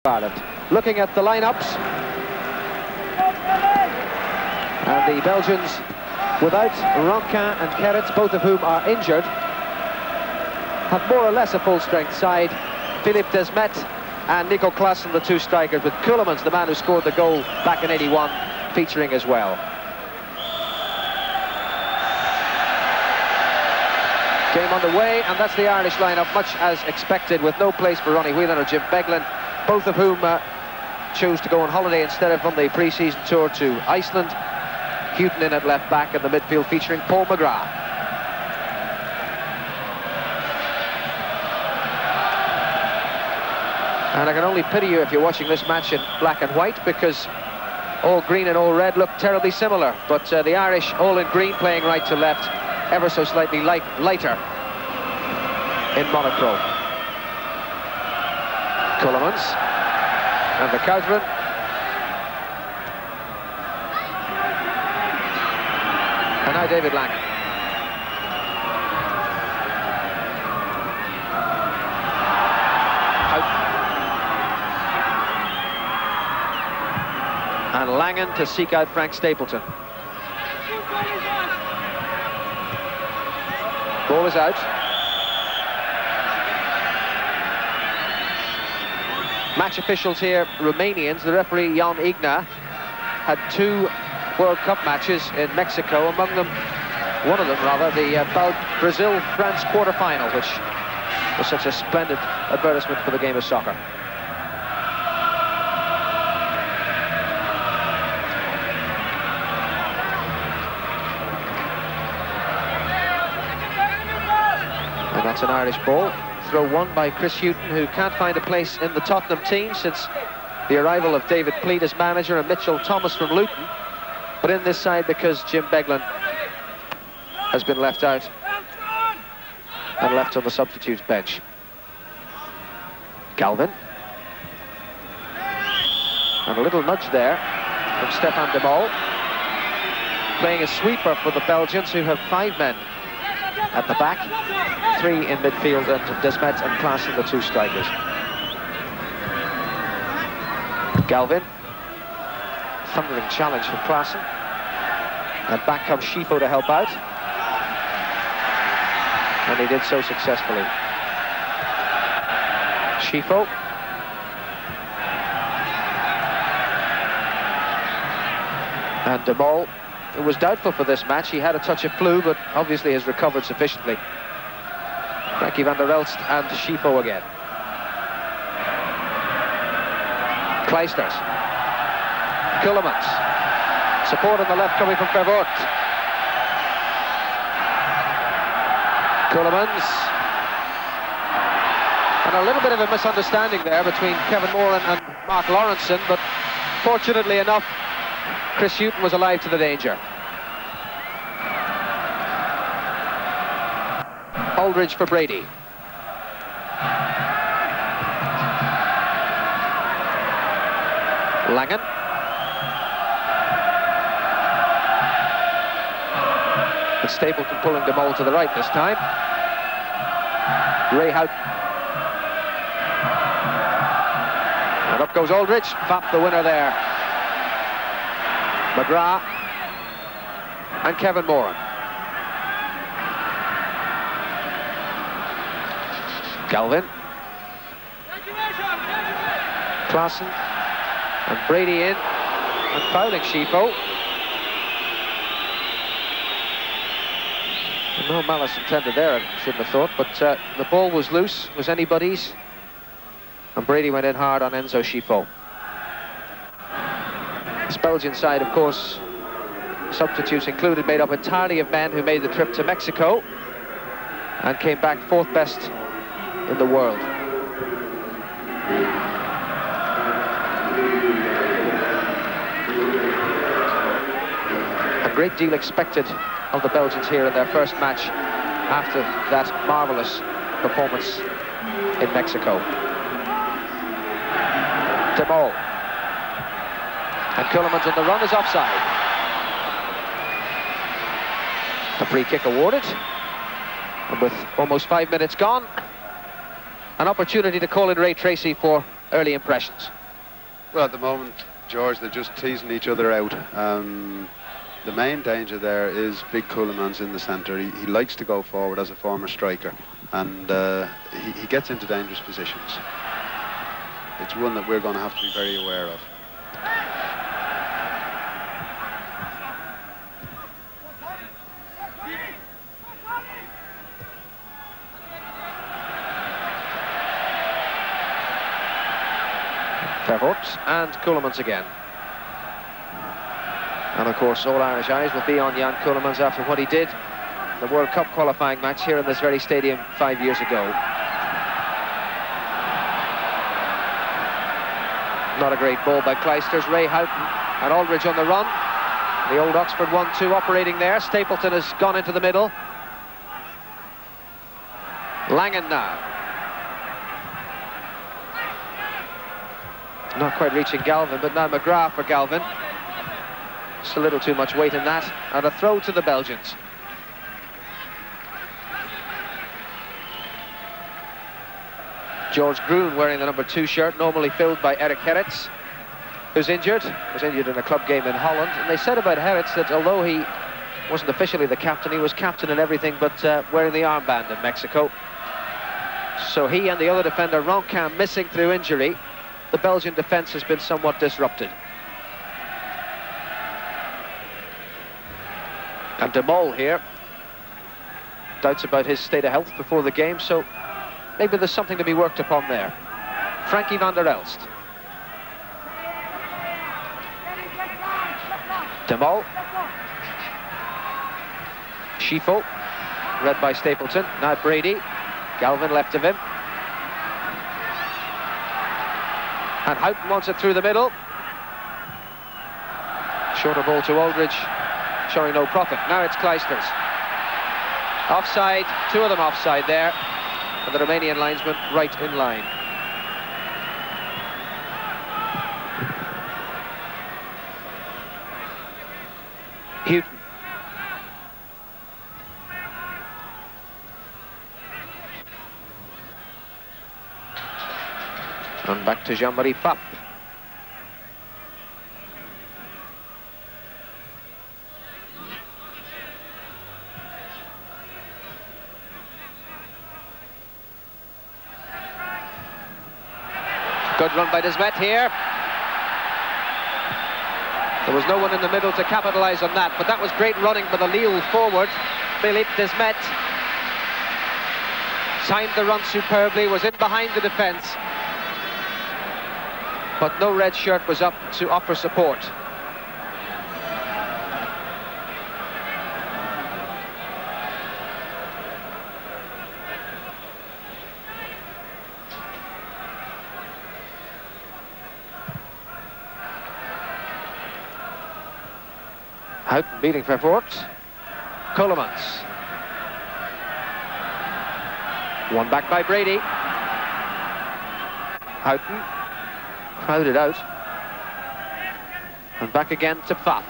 Ireland. Looking at the lineups, and the Belgians without Ronquin and Keretz, both of whom are injured, have more or less a full-strength side. Philippe Desmet and Nico Claesen, the two strikers, with Ceulemans, the man who scored the goal back in '81, featuring as well. Game underway, and that's the Irish lineup, much as expected, with no place for Ronnie Whelan or Jim Beglin, both of whom chose to go on holiday instead of on the pre-season tour to Iceland. Houghton in at left back, in the midfield featuring Paul McGrath. And I can only pity you if you're watching this match in black and white, because all green and all red look terribly similar. But the Irish, all in green, playing right to left, ever so slightly lighter in monochrome. Ceulemans and the Couthren. And now David Langan. And Langan to seek out Frank Stapleton. Ball is out. Match officials here, Romanians. The referee, Jan Igna, had 2 World Cup matches in Mexico, among them, one of them rather, the Brazil-France quarter-final, which was such a splendid advertisement for the game of soccer. And that's an Irish ball. Throw won by Chris Houghton, who can't find a place in the Tottenham team since the arrival of David Pleat as manager and Mitchell Thomas from Luton, but in this side because Jim Beglin has been left out and left on the substitutes bench. Galvin. And a little nudge there from Stefan de Mol, playing a sweeper for the Belgians, who have 5 men at the back, 3 in midfield, and Desmet and Claesen, the 2 strikers. Galvin, thundering challenge from Claesen, and back comes Scifo to help out, and he did so successfully. Scifo. And de Mol, who was doubtful for this match. He had a touch of flu, but obviously has recovered sufficiently. Frankie van der Elst and Scifo again. Kleisters. Ceulemans. Support on the left coming from Vervoort. Ceulemans. And a little bit of a misunderstanding there between Kevin Moran and Mark Lawrenson, but fortunately enough, Chris Houghton was alive to the danger. Aldridge for Brady. Langan. And Stapleton pulling de Mol to the right this time. Ray Houghton. And up goes Aldridge. Fap the winner there. McGrath and Kevin Moran. Galvin. Claesen and Brady in and fouling Scifo. No malice intended there, I shouldn't have thought, but the ball was loose, was anybody's, and Brady went in hard on Enzo Scifo. This Belgian side, of course, substitutes included, made up entirely of men who made the trip to Mexico and came back 4th best in the world. A great deal expected of the Belgians here in their first match after that marvellous performance in Mexico. De Mol. And Ceulemans on the run is offside. A free kick awarded. And with almost 5 minutes gone, an opportunity to call in Ray Tracy for early impressions? Well, at the moment, George, they're just teasing each other out. The main danger there is big Ceulemans in the centre. He likes to go forward as a former striker, and he gets into dangerous positions. It's one that we're going to have to be very aware of. Vervoort and Ceulemans again. And of course, all Irish eyes will be on Jan Ceulemans after what he did in the World Cup qualifying match here in this very stadium 5 years ago. Not a great ball by Kleisters. Ray Houghton and Aldridge on the run. The old Oxford 1-2 operating there. Stapleton has gone into the middle. Langan now. Not quite reaching Galvin, but now McGrath for Galvin. Just a little too much weight in that. And a throw to the Belgians. George Groen wearing the number 2 shirt, normally filled by Eric Herrits, who's injured. Was injured in a club game in Holland. And they said about Herrits that although he wasn't officially the captain, he was captain in everything but wearing the armband in Mexico. So he and the other defender, Roncan, missing through injury. The Belgian defence has been somewhat disrupted. And De Mol here. Doubts about his state of health before the game, so maybe there's something to be worked upon there. Frankie van der Elst. De Mol. Scifo. Read by Stapleton. Now Brady. Galvin left of him. And Houghton wants it through the middle. Shorter ball to Aldridge, showing no profit. Now it's Kleisters. Offside, 2 of them offside there. And the Romanian linesman right in line. Houghton. And back to Jean-Marie Pfaff. Good run by Desmet here. There was no one in the middle to capitalise on that, but that was great running by the Lille forward, Philippe Desmet. Timed the run superbly, was in behind the defence. But no red shirt was up to offer support. Houghton beating Vervoort. Ceulemans. One back by Brady. Houghton. Crowded out. And back again to Pfaff.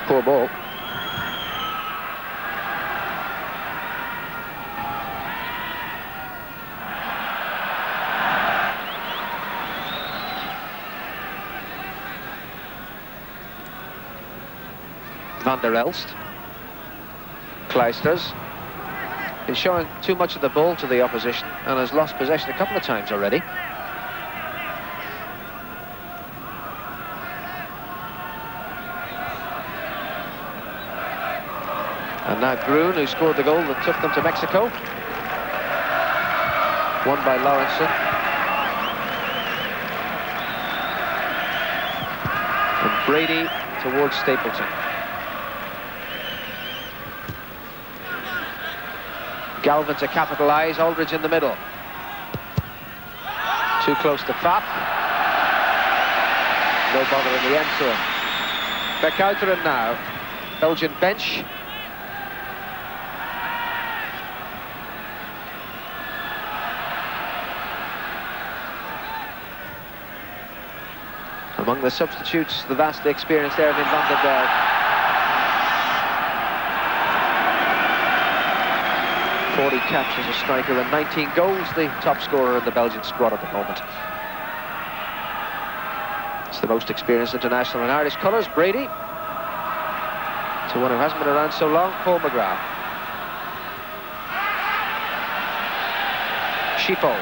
Poor ball. Van der Elst. Kleisters. He's showing too much of the ball to the opposition and has lost possession a couple of times already. And now Groen, who scored the goal that took them to Mexico. Won by Lawrenson. And Brady towards Stapleton. Galvin to capitalise, Aldridge in the middle. Too close to Pfaff. No bother in the end zone. Bekouteren now. Belgian bench. Among the substitutes, the vastly experienced Erwin van den Berg. 40 caps as a striker and 19 goals, the top scorer in the Belgian squad at the moment. It's the most experienced international in Irish colours, Brady. To one who hasn't been around so long, Paul McGrath. Scifo.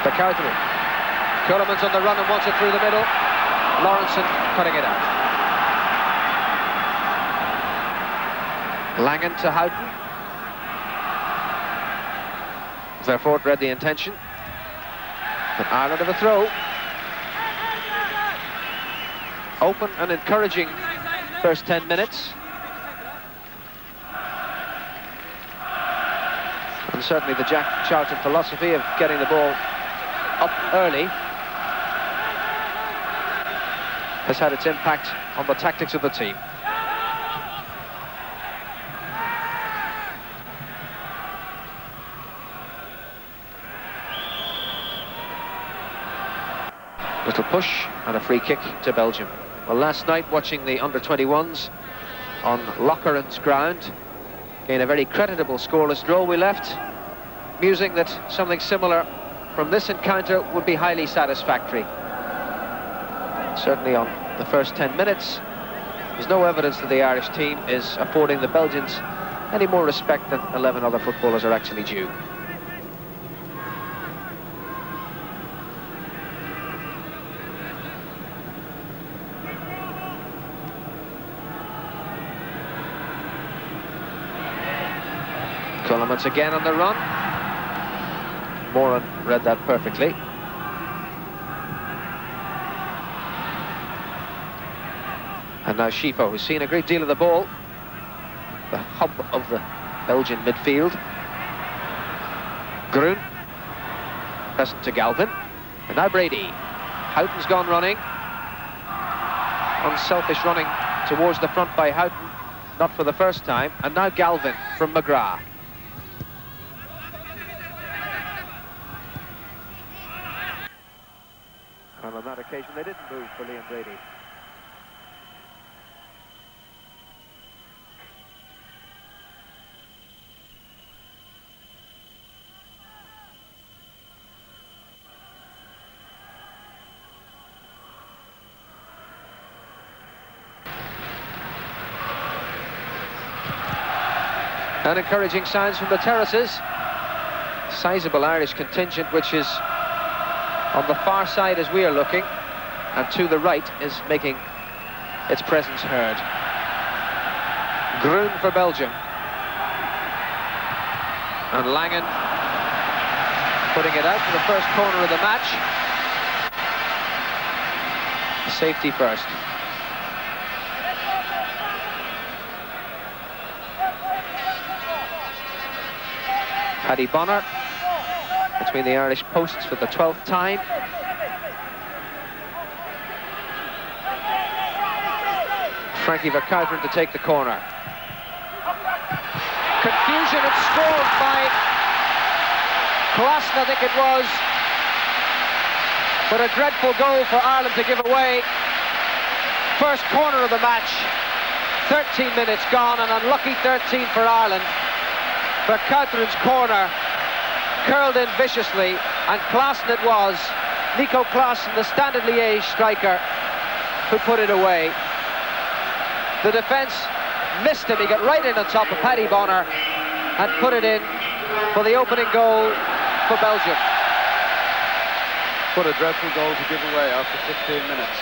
The counter. Coleman's on the run and wants it through the middle. Lawrenson cutting it out. Langen to Houghton. Vervoort read the intention. But Ireland have a throw. Open and encouraging first 10 minutes. And certainly the Jack Charlton philosophy of getting the ball up early has had its impact on the tactics of the team. Little push and a free kick to Belgium. Well, last night, watching the under-21s on Locheran's ground, gain a very creditable scoreless draw, we left musing that something similar from this encounter would be highly satisfactory. Certainly on the first 10 minutes, there's no evidence that the Irish team is affording the Belgians any more respect than 11 other footballers are actually due. Coleman's again on the run. Moran read that perfectly. And now Scifo, who's seen a great deal of the ball, the hub of the Belgian midfield. Groen, present to Galvin. And now Brady. Houghton's gone running. Unselfish running towards the front by Houghton, not for the first time. And now Galvin from McGrath. And on that occasion, they didn't move for Liam Brady. And encouraging signs from the terraces. Sizable Irish contingent, which is on the far side as we are looking, and to the right is making its presence heard. Groen for Belgium. And Langen putting it out for the first corner of the match. Safety first. Paddy Bonner between the Irish posts for the 12th time. Frankie Verkuijten to take the corner. Confusion and scored by Claesen, I think it was. But a dreadful goal for Ireland to give away. First corner of the match. 13 minutes gone, an unlucky 13 for Ireland. Verkuijten's corner curled in viciously, and Claesen it was. Nico Claesen, the Standard Liège striker, who put it away. The defence missed him. He got right in on top of Paddy Bonner and put it in for the opening goal for Belgium. What a dreadful goal to give away after 15 minutes.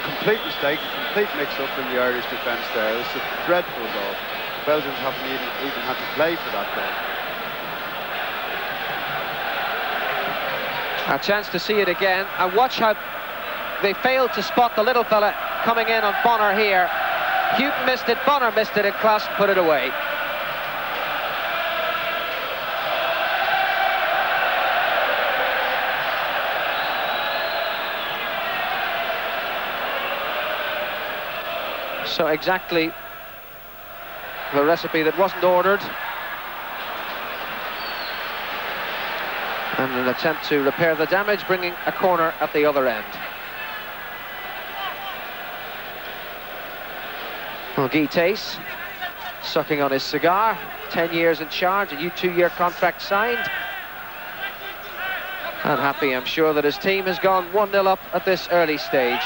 Complete mistake, complete mix-up in the Irish defence there. It was a dreadful goal. The Belgians haven't even had to play for that goal. A chance to see it again, and watch how they failed to spot the little fella coming in on Bonner here. Houghton missed it, Bonner missed it, and Claesen put it away. So exactly the recipe that wasn't ordered. And an attempt to repair the damage, bringing a corner at the other end. Well, Guy Tace sucking on his cigar. 10 years in charge, a 2-year contract signed. And happy, I'm sure, that his team has gone 1-0 up at this early stage.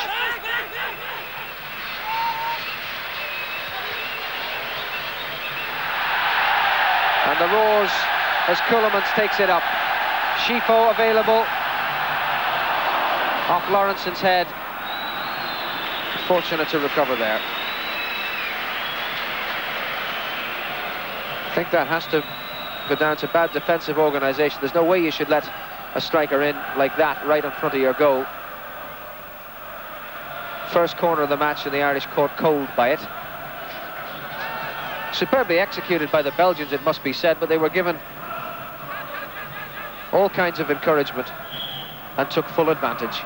And the roars as Ceulemans takes it up. Scifo available. Off Lawrenson's head. Fortunate to recover there. I think that has to go down to bad defensive organisation. There's no way you should let a striker in like that right in front of your goal. First corner of the match, and the Irish caught cold by it. Superbly executed by the Belgians, it must be said, but they were given all kinds of encouragement and took full advantage.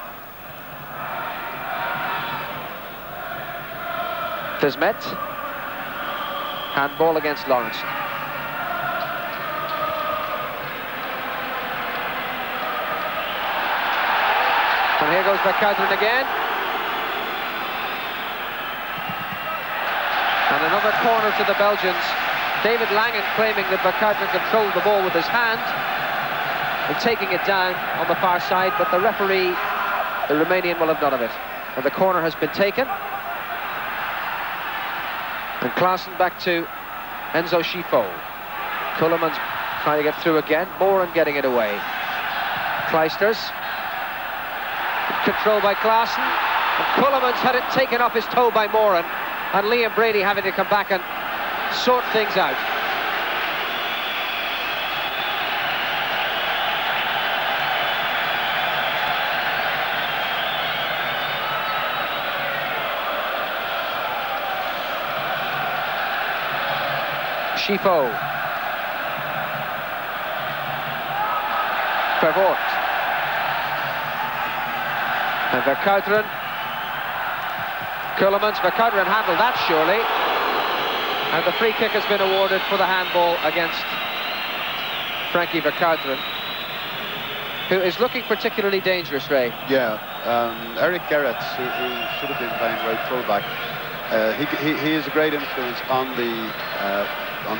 Desmet. Handball against Lawrenson. And here goes McCadran again. And another corner to the Belgians. David Langen claiming that McCadran controlled the ball with his hand and taking it down on the far side, but the referee, the Romanian, will have none of it. And the corner has been taken. And Claesen back to Enzo Scifo. Ceulemans trying to get through again. Moran getting it away. Kleisters. Control by Claesen. And Ceulemans had it taken off his toe by Moran. And Liam Brady having to come back and sort things out. Scifo. Vervoort. And Verkuiteren. Ceulemans. Verkuiteren handled that surely. And the free kick has been awarded for the handball against Frankie Verkuiteren, who is looking particularly dangerous, Ray. Yeah, Eric Gerrits, who should have been playing right full-back, he is a great influence on the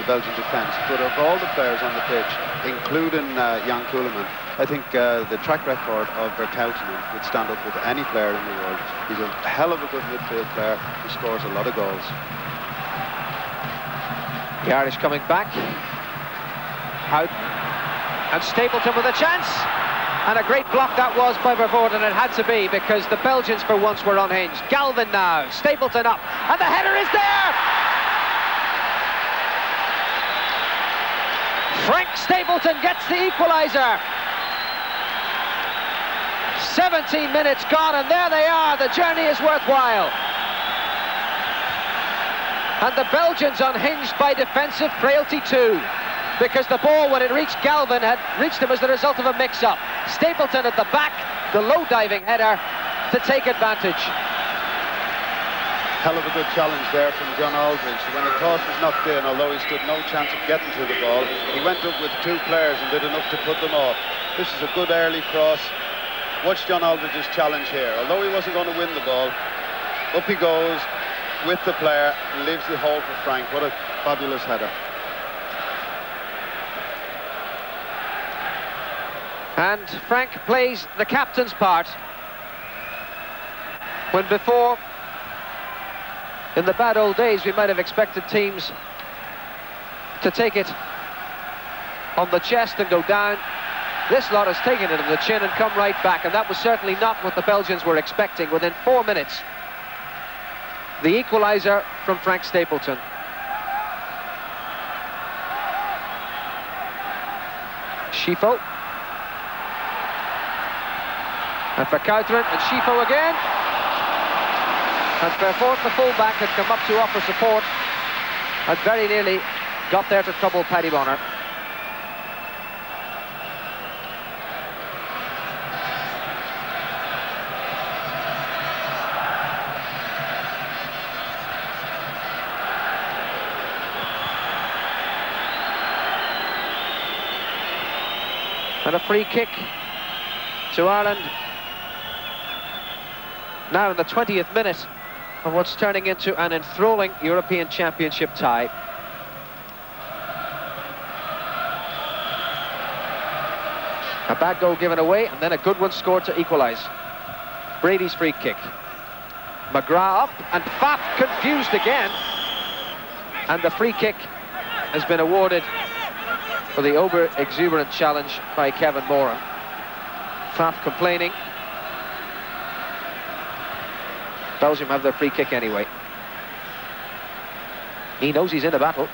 Belgian defence, but of all the players on the pitch, including Jan Ceulemans, I think the track record of Verkuiteren would stand up with any player in the world. He's a hell of a good midfield player who scores a lot of goals. The Irish coming back. Out. And Stapleton with a chance. And a great block that was by Vervoort, and it had to be because the Belgians for once were unhinged. Galvin now. Stapleton up. And the header is there! Frank Stapleton gets the equaliser. 17 minutes gone, and there they are. The journey is worthwhile. And the Belgians unhinged by defensive frailty too, because the ball, when it reached Galvin, had reached him as the result of a mix-up. Stapleton at the back, the low-diving header to take advantage. Hell of a good challenge there from John Aldridge. When the cross was knocked in, although he stood no chance of getting to the ball, he went up with two players and did enough to put them off. This is a good early cross. Watch John Aldridge's challenge here. Although he wasn't going to win the ball, up he goes with the player, leaves the hole for Frank. What a fabulous header. And Frank plays the captain's part, when before, in the bad old days, we might have expected teams to take it on the chest and go down. This lot has taken it on the chin and come right back, and that was certainly not what the Belgians were expecting. Within 4 minutes, the equaliser from Frank Stapleton. Scifo. And Verkuiteren, and Scifo again. And Vervoort, the full-back, had come up to offer support and very nearly got there to trouble Paddy Bonner. And a free kick to Ireland. Now in the 20th minute. of what's turning into an enthralling European Championship tie. A bad goal given away, and then a good one scored to equalise. Brady's free kick. McGrath up, and Pfaff confused again. And the free kick has been awarded for the over-exuberant challenge by Kevin Moran. Pfaff complaining. Belgium have their free kick anyway. He knows he's in a battle.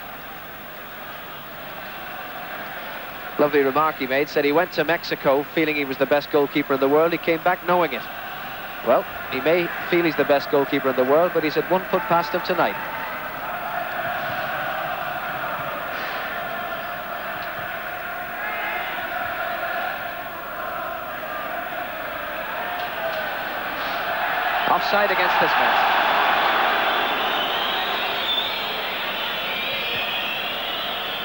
Lovely remark he made, said he went to Mexico feeling he was the best goalkeeper in the world. He came back knowing it. Well, he may feel he's the best goalkeeper in the world, but he's had 1 foot past him tonight. Offside against this man.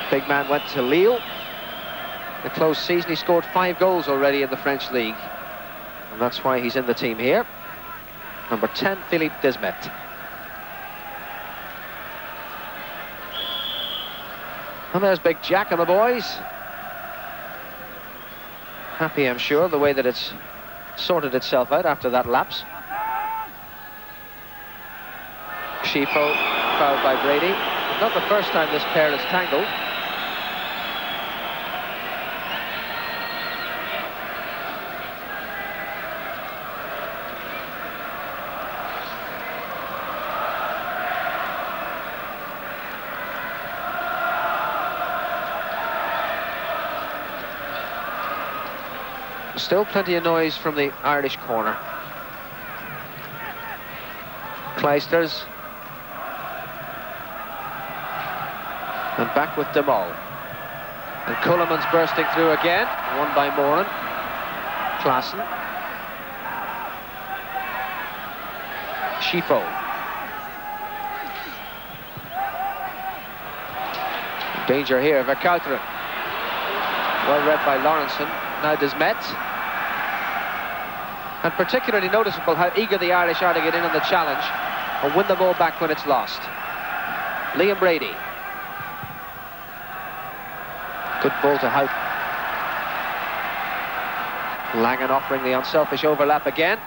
Big man went to Lille. The close season, he scored 5 goals already in the French league. And that's why he's in the team here. Number 10, Philippe Desmet. And there's Big Jack and the boys. Happy, I'm sure, the way that it's sorted itself out after that lapse. Scifo fouled by Brady. Not the first time this pair is tangled. Still plenty of noise from the Irish corner. Kleisters. And back with Demol. And Culliman's bursting through again. Won by Moran. Claesen. Scifo. Danger here, Verkauteren. Well read by Lawrenson. Now Desmet. And particularly noticeable how eager the Irish are to get in on the challenge and win the ball back when it's lost. Liam Brady. Good ball to Houghton. Langen offering the unselfish overlap again.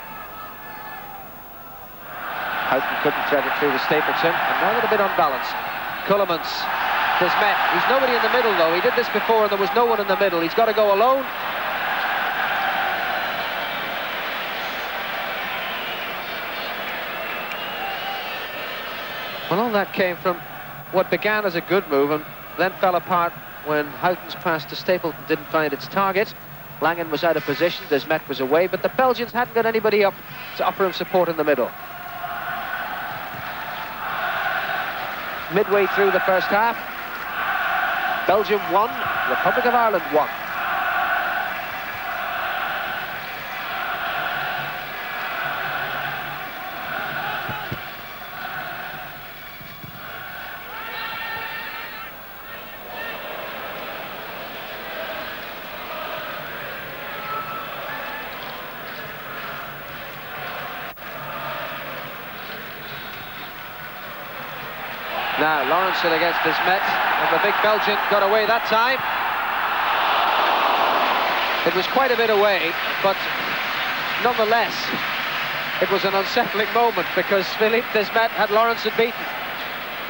Houghton couldn't thread it through to Stapleton, and now they're a bit unbalanced. Cullimans, Desmet. He's nobody in the middle though. He did this before and there was no one in the middle. He's got to go alone. Well, all that came from what began as a good move and then fell apart when Houghton's pass to Stapleton didn't find its target. Langen was out of position, Desmet was away, but the Belgians hadn't got anybody up to offer him support in the middle. Midway through the first half, Belgium 1, Republic of Ireland 1. Now, Lawrenson against Desmet, and the big Belgian got away that time. It was quite a bit away, but nonetheless, it was an unsettling moment because Philippe Desmet had Lawrenson beaten.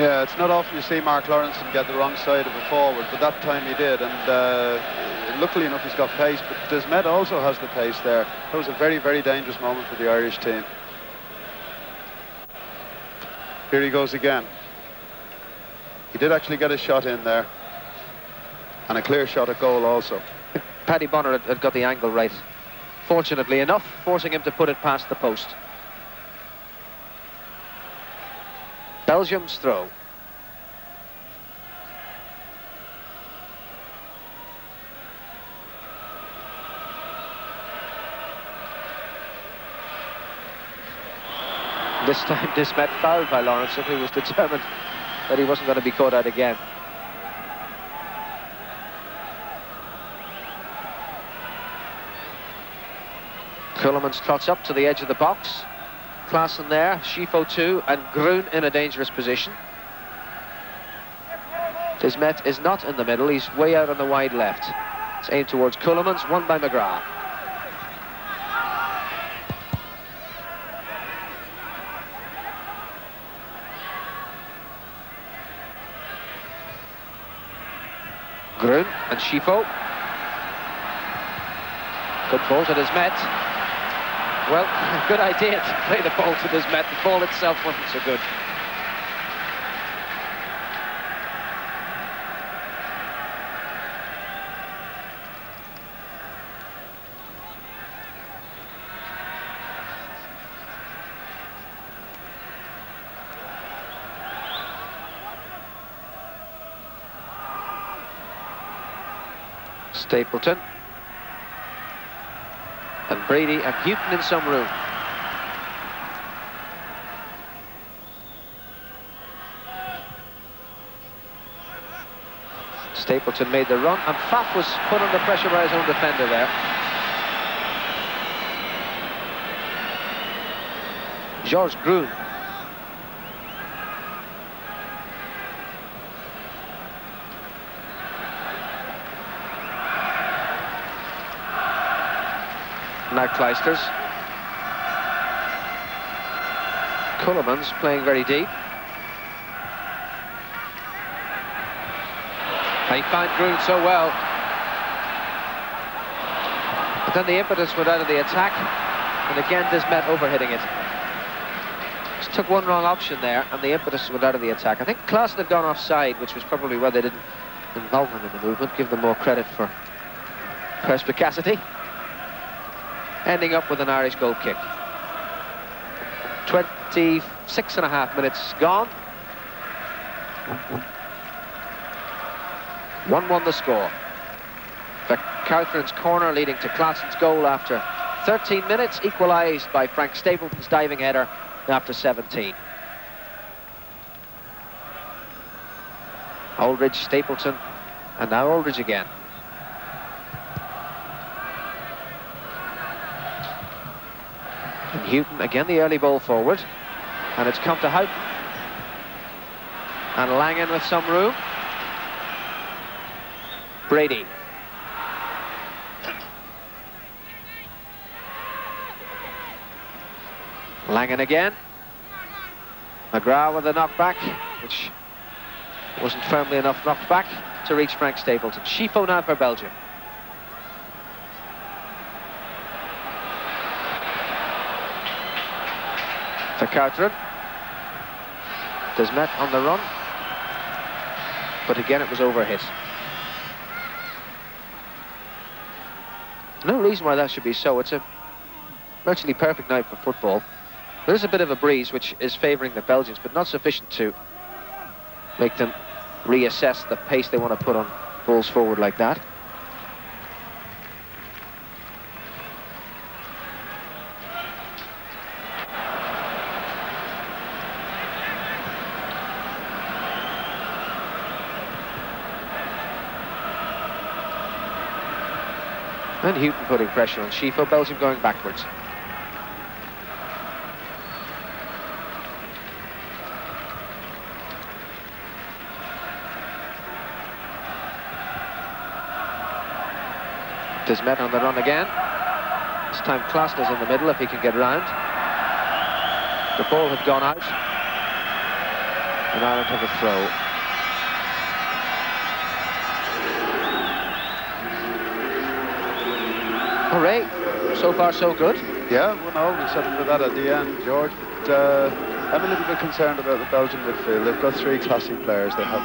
Yeah, it's not often you see Mark Lawrenson get the wrong side of a forward, but that time he did, and luckily enough he's got pace, but Desmet also has the pace there. That was a very, very dangerous moment for the Irish team. Here he goes again. He did actually get a shot in there, and a clear shot at goal also. Paddy Bonner had got the angle right, fortunately enough, forcing him to put it past the post. Belgium's throw. This time Desmet fouled by Lawrenson, who was determined that he wasn't going to be caught out again. Cullimans trots up to the edge of the box. Claesen there, Scifo too, and Groen in a dangerous position. Desmet is not in the middle, he's way out on the wide left. It's aimed towards Keulemans, won by McGrath. Groen and Scifo. Good ball to Desmet. Well, good idea to play the ball to Desmet. The ball itself wasn't so good. Stapleton. And Brady and Houghton in some room. Stapleton made the run, and Pfaff was put under pressure by his own defender there. Georges Groen. Now Kleisters. Keulemans playing very deep. He found Groen so well. But then the impetus went out of the attack, and again Desmet overhitting it. Just took one wrong option there, and the impetus went out of the attack. I think Claesen had gone offside, which was probably why they didn't involve him in the movement, give them more credit for perspicacity. Ending up with an Irish goal kick. 26.5 minutes gone. 1-1 the score. Vercautren's corner leading to Klaasen's goal after 13 minutes, equalised by Frank Stapleton's diving header after 17. Aldridge, Stapleton, and now Aldridge again. And Houghton, again the early ball forward. And it's come to Houghton. And Langen with some room. Brady. Langen again. McGrath with a knockback, which wasn't firmly enough knocked back to reach Frank Stapleton. Scifo now for Belgium. Vercautren. Desmet on the run, but again it was overhit. No reason why that should be so. It's a virtually perfect night for football. There is a bit of a breeze which is favouring the Belgians, but not sufficient to make them reassess the pace they want to put on balls forward like that. And Houghton putting pressure on Scifo, Belgium going backwards. Desmet on the run again. This time Claesen is in the middle if he can get round. The ball had gone out. And Ireland have a throw. Hooray, so far so good. Yeah, 1-0, we settled with that at the end, George. But I'm a little bit concerned about the Belgian midfield. They've got three classy players. They have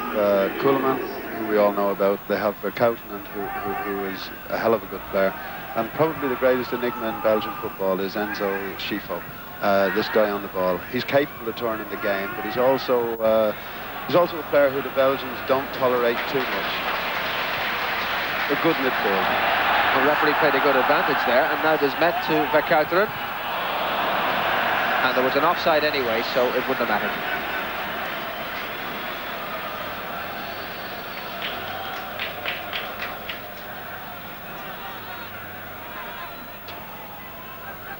Keulemans, who we all know about. They have Vercautren, who is a hell of a good player. And probably the greatest enigma in Belgian football is Enzo Scifo, this guy on the ball. He's capable of turning the game, but he's also a player who the Belgians don't tolerate too much. A good midfield. The referee played a good advantage there, and now Desmet to Vercautren. And there was an offside anyway, so it wouldn't have mattered.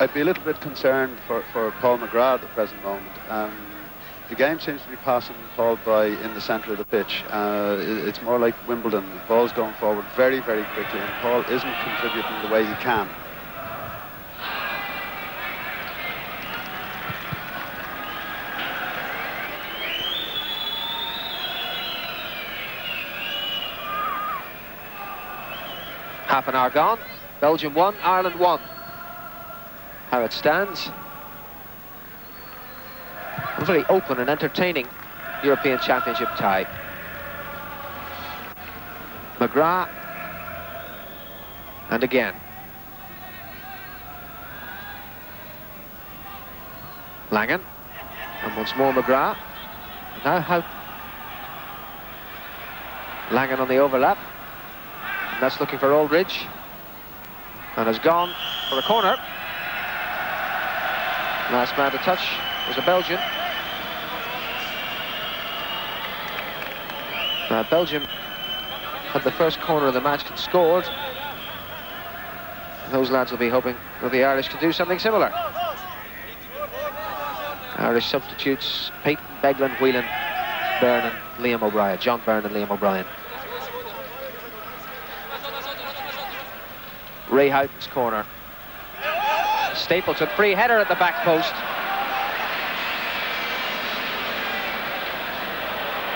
I'd be a little bit concerned for Paul McGrath at the present moment. The game seems to be passing Paul by in the centre of the pitch. It's more like Wimbledon. The ball's going forward very, very quickly, and Paul isn't contributing the way he can. Half an hour gone. Belgium 1, Ireland 1. How it stands. A very open and entertaining European Championship tie. McGrath. And again. Langen. And once more McGrath. Now how... Langen on the overlap. And that's looking for Aldridge. And has gone for a corner. Last man to touch was a Belgian. Belgium had the first corner of the match and scored. Those lads will be hoping that the Irish can do something similar. Irish substitutes: Peyton, Beglin, Whelan, Byrne and Liam O'Brien. John Byrne and Liam O'Brien. Ray Houghton's corner. Stapleton, free header at the back post.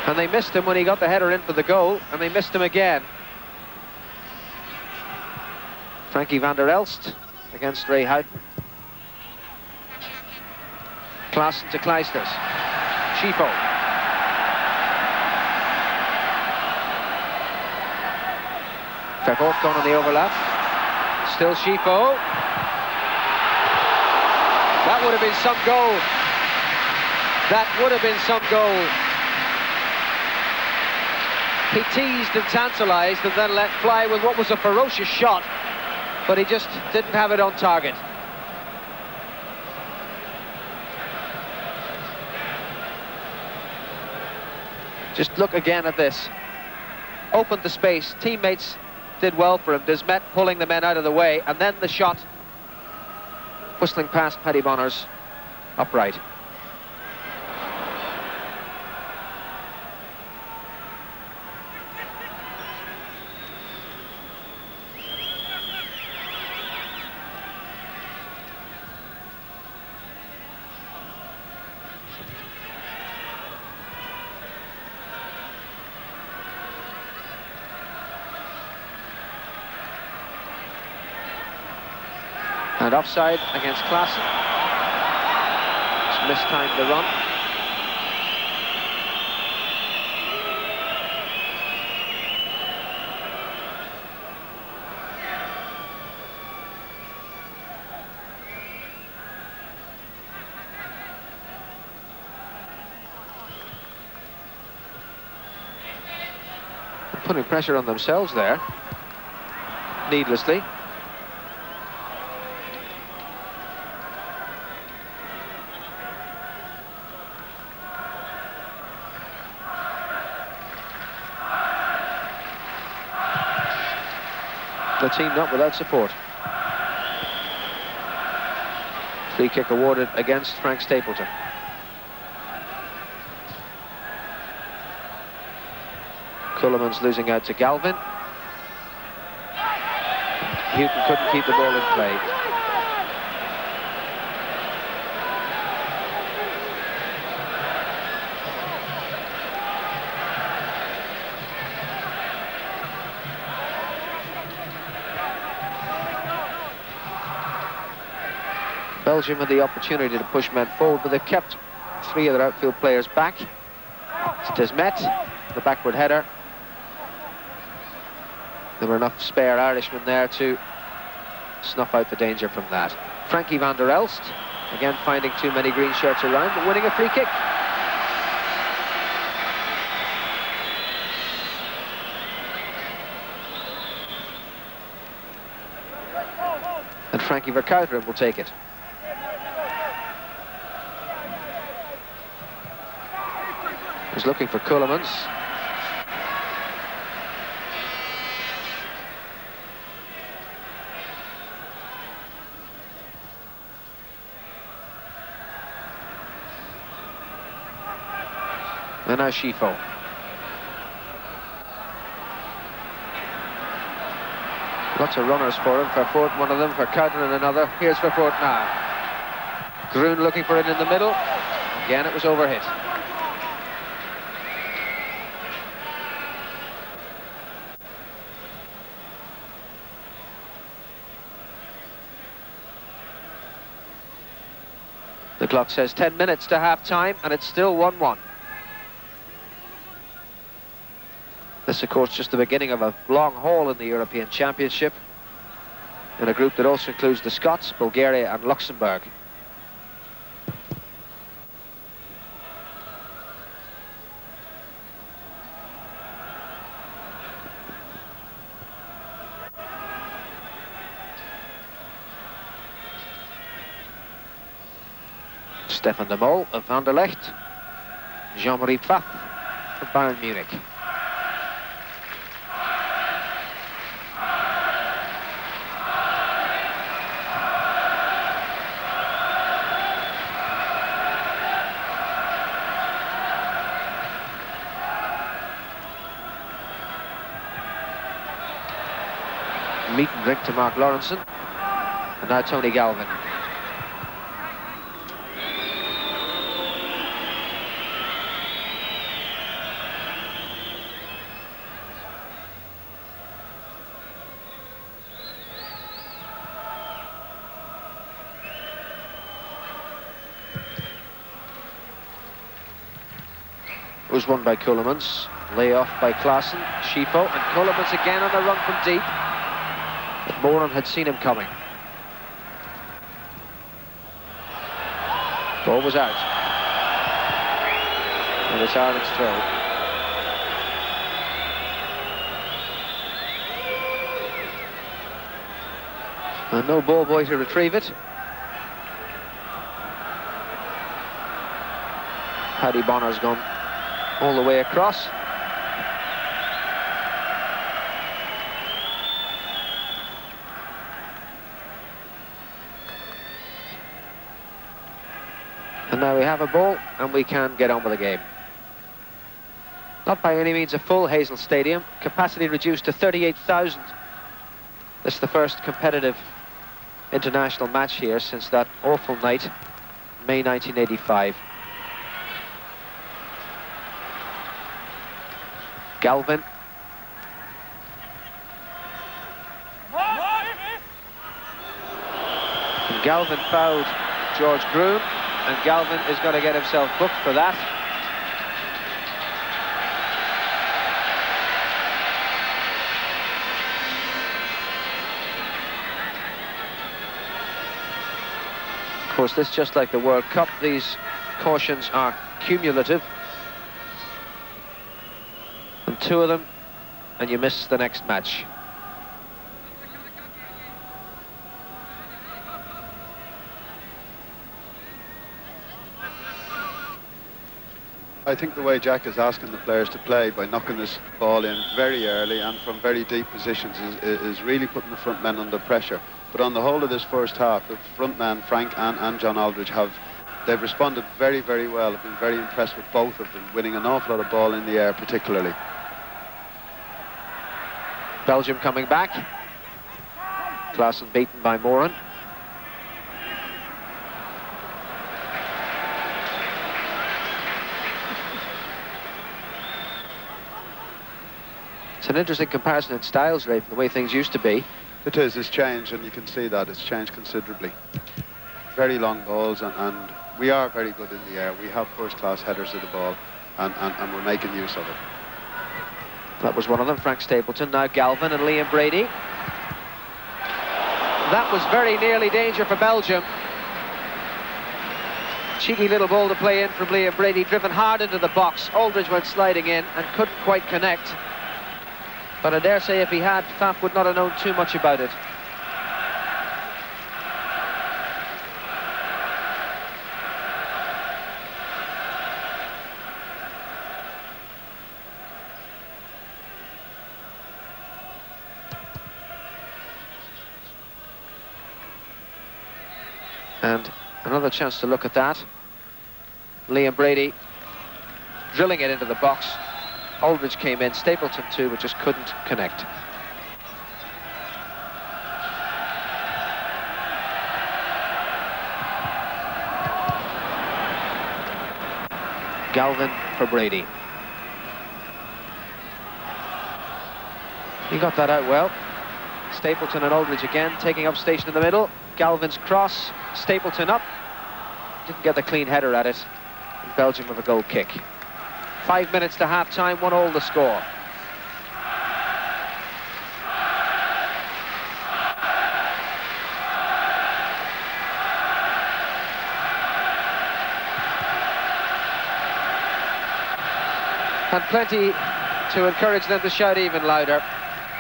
And they missed him when he got the header in for the goal, and they missed him again. Frankie van der Elst against Ray Houghton. Claesen to Kleisters. Scifo. Vervoort gone on the overlap. Still Scifo. That would have been some goal. That would have been some goal. He teased and tantalised and then let fly with what was a ferocious shot, but he just didn't have it on target. Just look again at this. Opened the space, teammates did well for him. Desmet pulling the men out of the way, and then the shot whistling past Paddy Bonner's upright. And offside against Claesen. Just mistimed the run. They're putting pressure on themselves there, needlessly. The team not without support. Free kick awarded against Frank Stapleton. Culliman's losing out to Galvin. Houghton couldn't keep the ball in play. Belgium had the opportunity to push men forward, but they've kept three of their outfield players back. It's Desmet, the backward header. There were enough spare Irishmen there to snuff out the danger from that. Frankie van der Elst, again finding too many green shirts around, but winning a free kick. And Frankie Verkuiteren will take it. He's looking for Cullimans. And now Scifo. Lots of runners for him. Vervoort, one of them. Verkuijten, another. Here's Vervoort now. Groen looking for it in the middle. Again, it was overhit. The clock says 10 minutes to half-time, and it's still 1-1. This, of course, just the beginning of a long haul in the European Championship, in a group that also includes the Scots, Bulgaria and Luxembourg. Stefan de Mol of Anderlecht. Jean-Marie Pfaff of Bayern Munich. Meet and drink to Mark Lawrenson. And now Tony Galvin. It was won by Keulemans. Lay off by Claesen, Scifo, and Keulemans again on the run from deep. But Moran had seen him coming. Ball was out. And it's Ireland's throw. And no ball boy to retrieve it. Paddy Bonner's gone all the way across. And now we have a ball and we can get on with the game. Not by any means a full Heizelstadion, capacity reduced to 38,000. This is the first competitive international match here since that awful night, May 1985. Galvin. And Galvin fouled George Groen, and Galvin is going to get himself booked for that. Of course, this, just like the World Cup, these cautions are cumulative. And 2 of them, and you miss the next match. I think the way Jack is asking the players to play by knocking this ball in very early and from very deep positions is really putting the front men under pressure. But on the whole of this first half, the front men, Frank and John Aldridge, they've responded very, very well. I've been very impressed with both of them, winning an awful lot of ball in the air particularly. Belgium coming back. Claesen beaten by Moran. It's an interesting comparison in styles, Ray, from the way things used to be. It is, it's changed, and you can see that it's changed considerably. Very long balls, and we are very good in the air. We have first-class headers of the ball, and we're making use of it. That was one of them, Frank Stapleton. Now Galvin and Liam Brady. That was very nearly danger for Belgium. Cheeky little ball to play in from Liam Brady, driven hard into the box. Aldridge went sliding in and couldn't quite connect. But I dare say if he had, Pfaff would not have known too much about it. And another chance to look at that. Liam Brady drilling it into the box. Aldridge came in, Stapleton too, but just couldn't connect. Galvin for Brady. He got that out well. Stapleton and Aldridge again taking up station in the middle. Galvin's cross, Stapleton up. Didn't get the clean header at it. And Belgium with a goal kick. 5 minutes to half-time, 1-1 the score. And plenty to encourage them to shout even louder.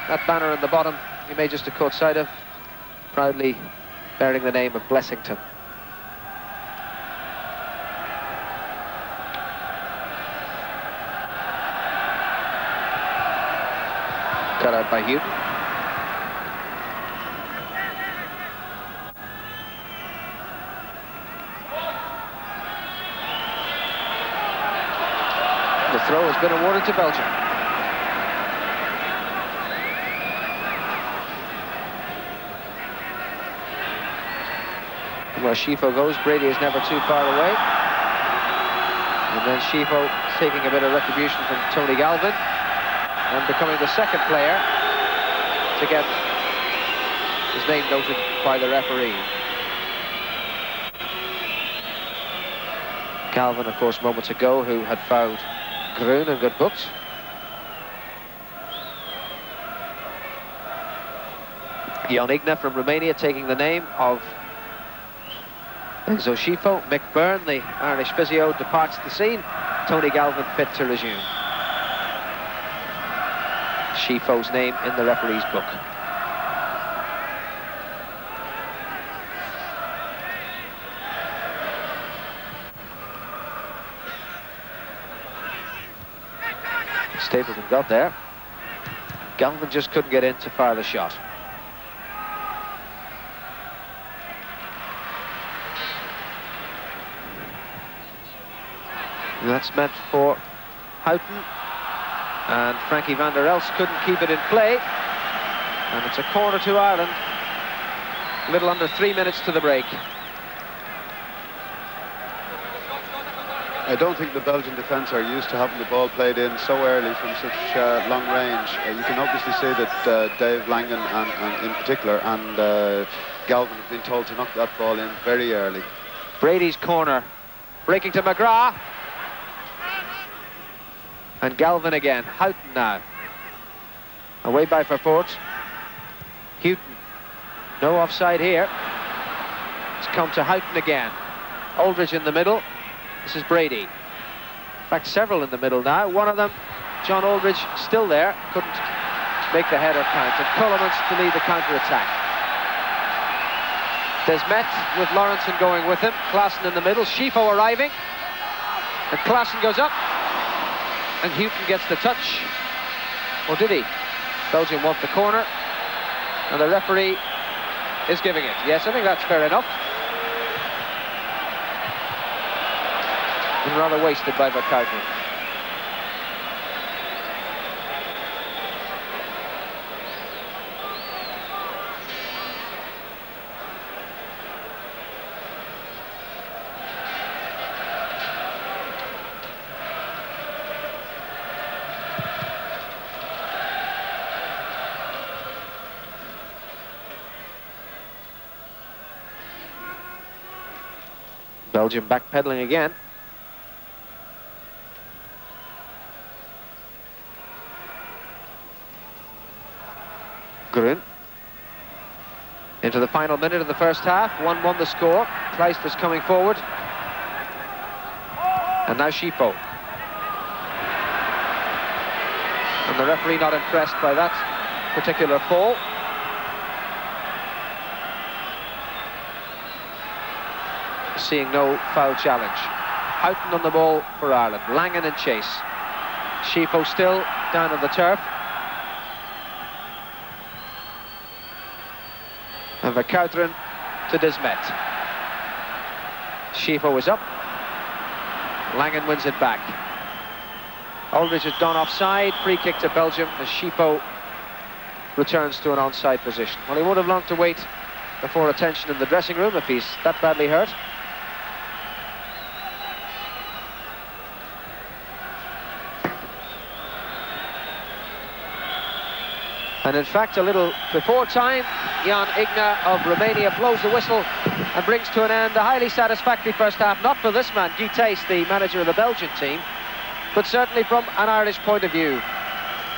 That banner in the bottom, you may just have caught sight of, proudly bearing the name of Blessington. Cut out by Houghton. The throw has been awarded to Belgium. Where Scifo goes, Brady is never too far away. And then Scifo taking a bit of retribution from Tony Galvin and becoming the second player to get his name noted by the referee. Galvin, of course, moments ago, who had fouled Groen and got booked. Jan Igna from Romania taking the name of Enzo Scifo. Mick Byrne, the Irish physio, departs the scene. Tony Galvin fit to resume. Schifo's name in the referee's book. Stapleton got there. Galvin just couldn't get in to fire the shot. And that's meant for Houghton. And Frankie van der Elst couldn't keep it in play. And it's a corner to Ireland. A little under 3 minutes to the break. I don't think the Belgian defence are used to having the ball played in so early from such long range. You can obviously see that Dave Langan and in particular and Galvin have been told to knock that ball in very early. Brady's corner, breaking to McGrath. And Galvin again. Houghton now. Away by Vervoort. Houghton. No offside here. It's come to Houghton again. Aldridge in the middle. This is Brady. In fact, several in the middle now. One of them, John Aldridge, still there. Couldn't make the header count. And Cullimans to lead the counter-attack. Desmet with Lawrenson going with him. Claesen in the middle. Scifo arriving. And Claesen goes up. And Houghton gets the touch. Or did he? Belgium want the corner. And the referee is giving it. Yes, I think that's fair enough. And rather wasted by McCartney. Belgium backpedaling again. Groen. Into the final minute of the first half. 1-1 the score. Kleister's coming forward. And now Scifo. And the referee not impressed by that particular fall. Seeing no foul challenge. Houghton on the ball for Ireland. Langan in chase. Scifo still down on the turf. And Verkuiteren to Desmet. Scifo is up. Langan wins it back. Aldridge has gone offside. Free kick to Belgium as Scifo returns to an onside position. Well, he won't have long to wait before attention in the dressing room if he's that badly hurt. And in fact, a little before time, Jan Igna of Romania blows the whistle and brings to an end a highly satisfactory first half, not for this man, Guy Thys, the manager of the Belgian team, but certainly from an Irish point of view.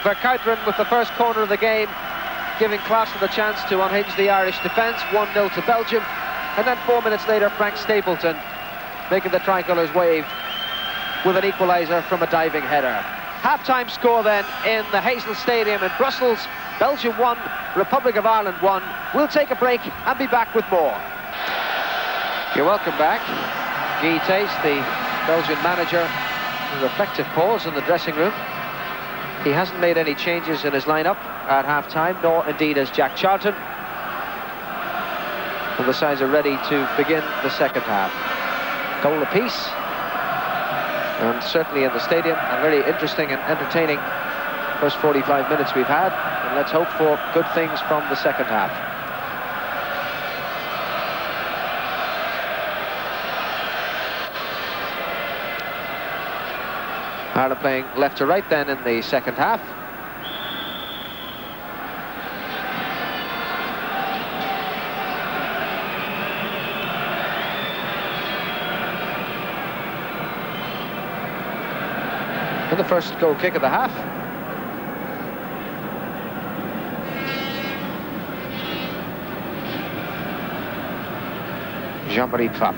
Verkuiteren with the first corner of the game, giving Claesen the chance to unhinge the Irish defence, 1-0 to Belgium, and then 4 minutes later, Frank Stapleton making the tricolours wave with an equaliser from a diving header. Half-time score then in the Heizelstadion in Brussels. Belgium 1, Republic of Ireland 1. We'll take a break and be back with more. You're welcome back. Guy Thys, the Belgian manager, a reflective pause in the dressing room. He hasn't made any changes in his lineup at half-time, nor indeed has Jack Charlton. And the sides are ready to begin the second half. Goal apiece. And certainly in the stadium, a very interesting and entertaining first 45 minutes we've had. And let's hope for good things from the second half. Ireland playing left to right then in the second half. And the first goal kick of the half. Jean-Marie Pfaff.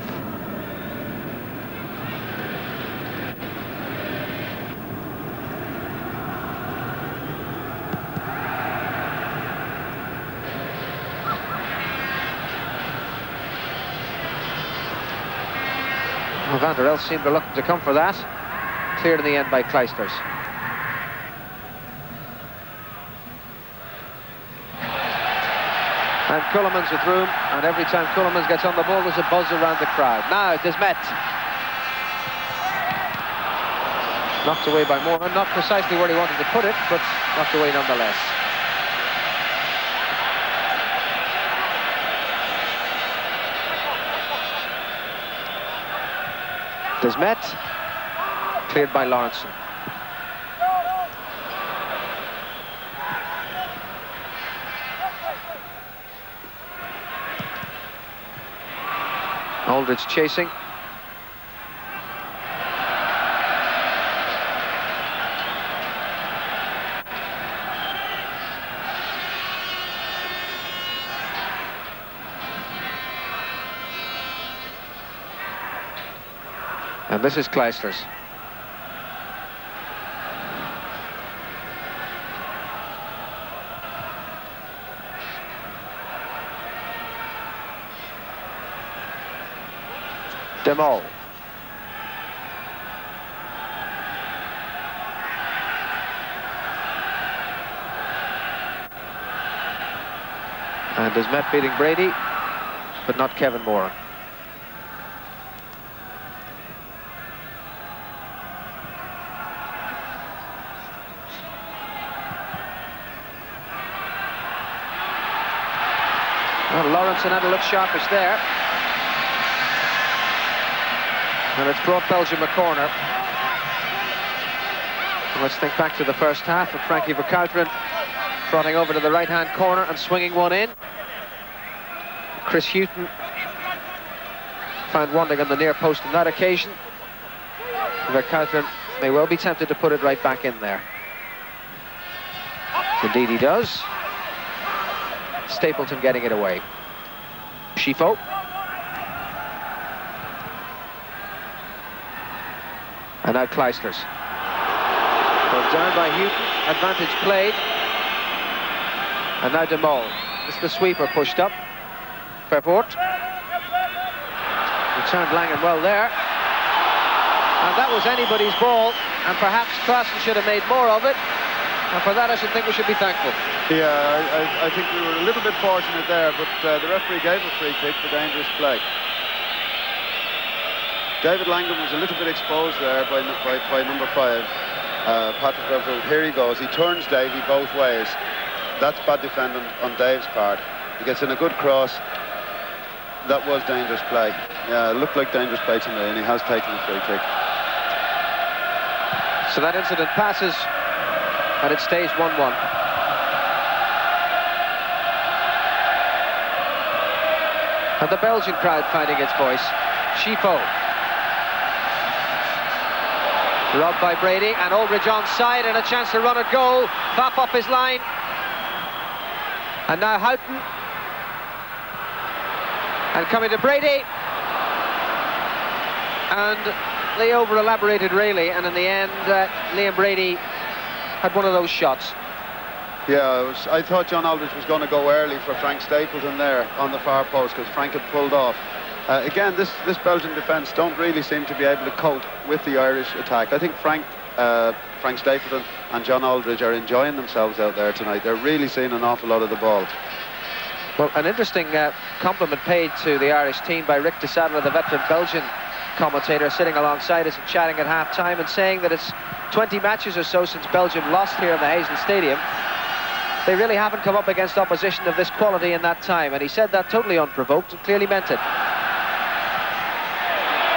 Well, Van der Elst seemed reluctant to come for that. Cleared in the end by Kleisters. And Keulemans with room, and every time Keulemans gets on the ball, there's a buzz around the crowd. Now, Desmet. Knocked away by Moore, not precisely where he wanted to put it, but knocked away nonetheless. Desmet. Cleared by Lawrenson. Aldridge chasing. And this is Kleisters. De Mol. And Desmet beating Brady, but not Kevin Moran. Well, Lawrenson had to look sharpish there. And it's brought Belgium a corner. And let's think back to the first half of Frankie Verkuiteren trotting over to the right-hand corner and swinging one in. Chris Hughton found wanting on the near post on that occasion. Verkuiteren may well be tempted to put it right back in there. Indeed he does. Stapleton getting it away. Scifo. And now Kleisters. Pulled down by Hughton, advantage played. And now De Mol. It's the sweeper pushed up. Vervoort. Returned Langen well there. And that was anybody's ball, and perhaps Claesen should have made more of it. And for that I should think we should be thankful. Yeah, I think we were a little bit fortunate there, but the referee gave a free kick for dangerous play. David Langen was a little bit exposed there by number 5. Patrick Vervoort, here he goes. He turns Davey both ways. That's bad defending on Dave's part. He gets in a good cross. That was dangerous play. Yeah, it looked like dangerous play to me, and he has taken a free kick. So that incident passes, and it stays 1-1. And the Belgian crowd finding its voice. Scifo. Robbed by Brady, and Aldridge onside, and a chance to run at goal. Vapp up his line. And now Houghton. And coming to Brady. And they over-elaborated really, and in the end, Liam Brady had one of those shots. Yeah, I thought John Aldridge was going to go early for Frank Stapleton there on the far post, because Frank had pulled off. Again, this Belgian defence don't really seem to be able to cope with the Irish attack. I think Frank Stapleton and John Aldridge are enjoying themselves out there tonight. They're really seeing an awful lot of the ball. Well, an interesting compliment paid to the Irish team by Rick de Sadler, the veteran Belgian commentator, sitting alongside us and chatting at half-time and saying that it's 20 matches or so since Belgium lost here in the Heizelstadion. They really haven't come up against opposition of this quality in that time, and he said that totally unprovoked and clearly meant it.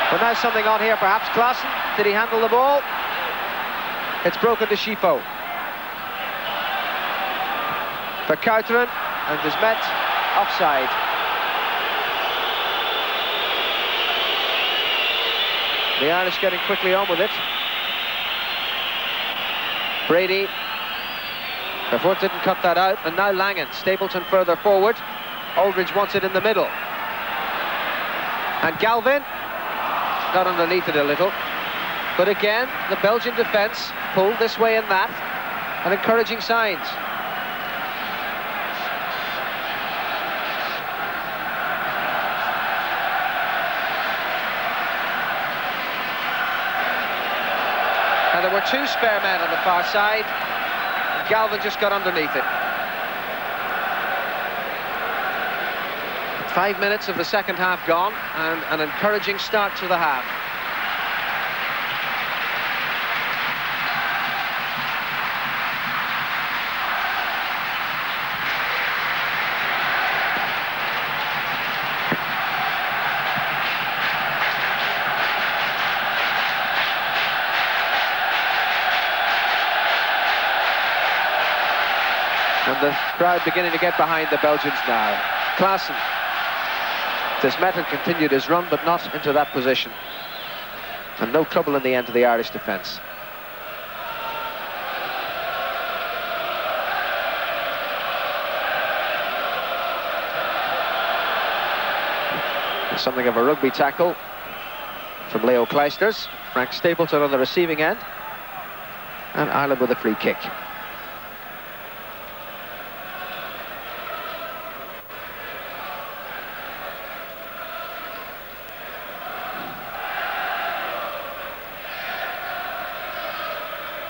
But now something on here, perhaps. Claesen, did he handle the ball? It's broken to Scifo. Verkuiteren and Desmet offside. The Irish getting quickly on with it. Brady. Vervoort didn't cut that out, and now Langen. Stapleton further forward. Aldridge wants it in the middle. And Galvin got underneath it a little. But again, the Belgian defence pulled this way and that, and encouraging signs. And there were two spare men on the far side. Galvin just got underneath it. 5 minutes of the second half gone, and an encouraging start to the half. And the crowd beginning to get behind the Belgians now. Claesen. Desmet had continued his run, but not into that position. And no trouble in the end to the Irish defence. Something of a rugby tackle from Leo Kleisters. Frank Stapleton on the receiving end. And Ireland with a free kick.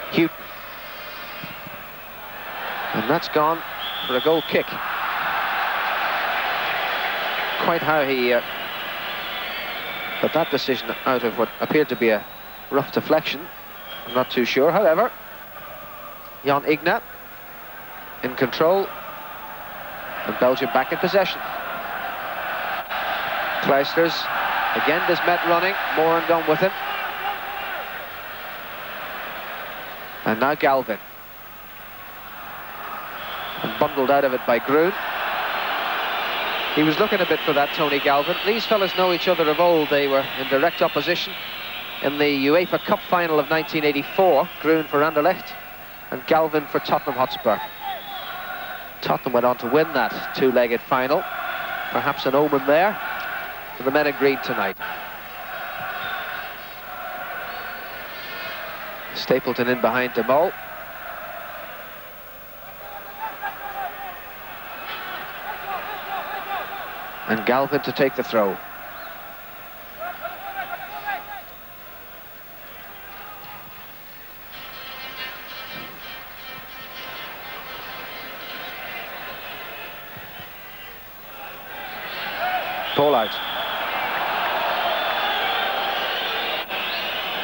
Houghton. And that's gone for a goal kick. Quite how he got that decision out of what appeared to be a rough deflection, I'm not too sure. However, Jan Igna in control, and Belgium back in possession. Kleisters, again Desmet running, Moran gone with him. And now Galvin. And bundled out of it by Groen. He was looking a bit for that, Tony Galvin. These fellas know each other of old. They were in direct opposition in the UEFA Cup final of 1984. Groen for Anderlecht and Galvin for Tottenham Hotspur. Tottenham went on to win that two-legged final. Perhaps an omen there for the men in green tonight. Stapleton in behind De Mol. And Galvin to take the throw. Ball out.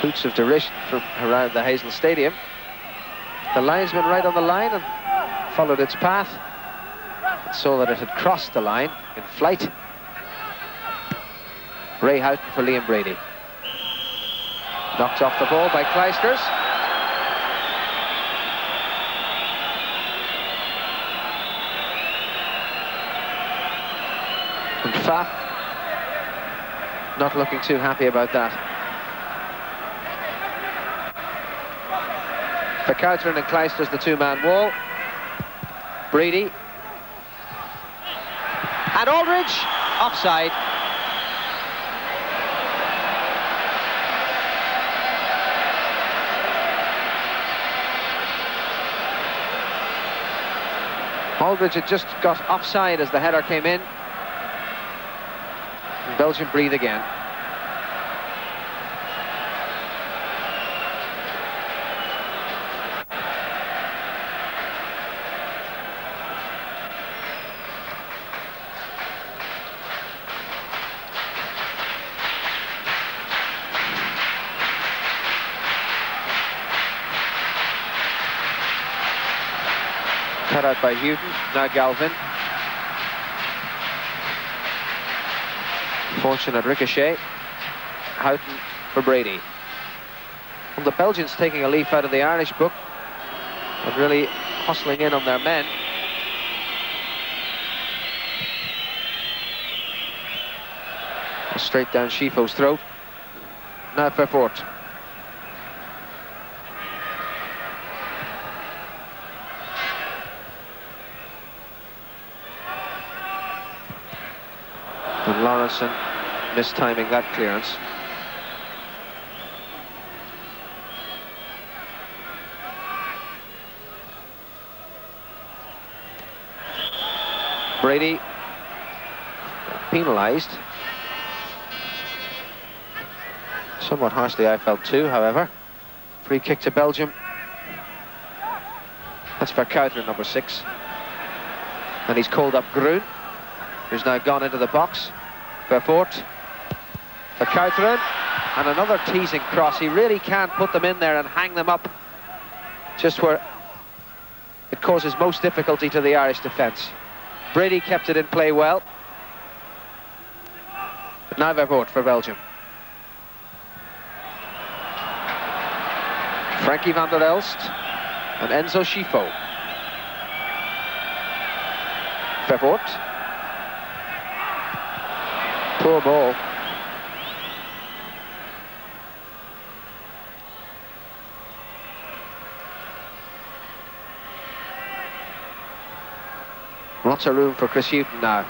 Hoots of derision from around the Heizelstadion. The linesman right on the line and followed its path. Saw that it had crossed the line in flight. Ray Houghton for Liam Brady. Knocked off the ball by Kleisters. And Pfaff not looking too happy about that. Verkuiteren and Kleisters, the two-man wall. Brady. And Aldridge, offside. Aldridge had just got offside as the header came in. And Belgium breathe again. Cut out by Houghton, now Galvin. Fortunate ricochet. Houghton for Brady. And the Belgians taking a leaf out of the Irish book and really hustling in on their men. Straight down Schifo's throat. Now Vervoort. And Lawrenson mistiming that clearance. Brady penalised. Somewhat harshly, I felt too, however. Free kick to Belgium. That's Verkuiteren, number 6. And he's called up Groen, who's now gone into the box. Vervoort. Verkuiteren. And another teasing cross. He really can put them in there and hang them up just where it causes most difficulty to the Irish defence. Brady kept it in play well. But now Vervoort for Belgium. Frankie van der Elst and Enzo Scifo. Vervoort. Poor ball. Lots of room for Chris Houghton now.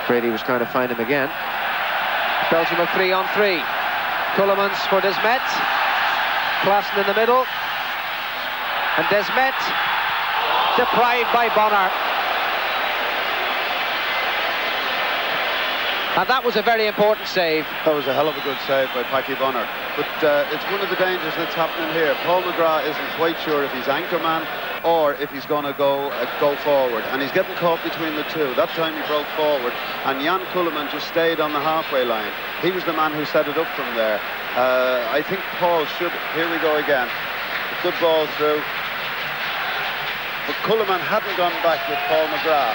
Brady was trying to find him again. Belgium are 3-on-3. Ceulemans for Desmet. Claesen in the middle. And Desmet deprived by Bonner. And that was a very important save. That was a hell of a good save by Packy Bonner. But it's one of the dangers that's happening here. Paul McGrath isn't quite sure if he's anchorman or if he's going to go forward. And he's getting caught between the two. That time he broke forward. And Jan Ceulemans just stayed on the halfway line. He was the man who set it up from there. I think Paul should... Here we go again. A good ball through. But Ceulemans hadn't gone back with Paul McGrath.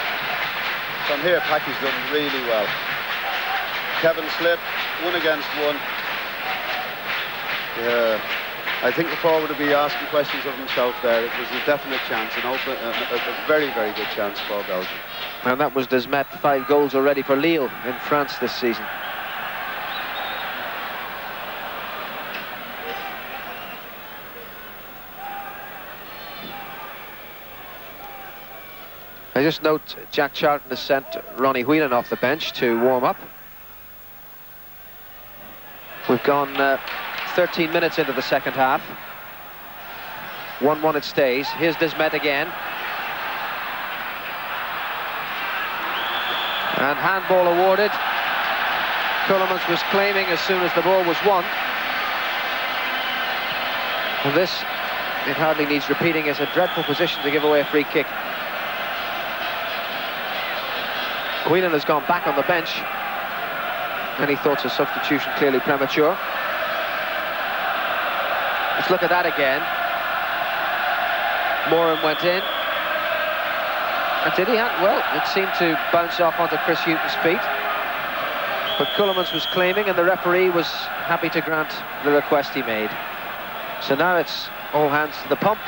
From here, Packy's done really well. Kevin slipped, 1 against 1. Yeah, I think the forward would be asking questions of himself there. It was a definite chance, a very, very good chance for Belgium. And that was Desmet, 5 goals already for Lille in France this season. I just note Jack Charlton has sent Ronnie Whelan off the bench to warm up. We've gone 13 minutes into the second half. 1-1 it stays. Here's Desmet again. And handball awarded. Ceulemans was claiming as soon as the ball was won. And this, it hardly needs repeating, is a dreadful position to give away a free kick. Whelan has gone back on the bench. Any thoughts of substitution clearly premature. Let's look at that again. Moran went in. And did he have? Well, it seemed to bounce off onto Chris Hughton's feet. But Ceulemans was claiming, and the referee was happy to grant the request he made. So now it's all hands to the pump,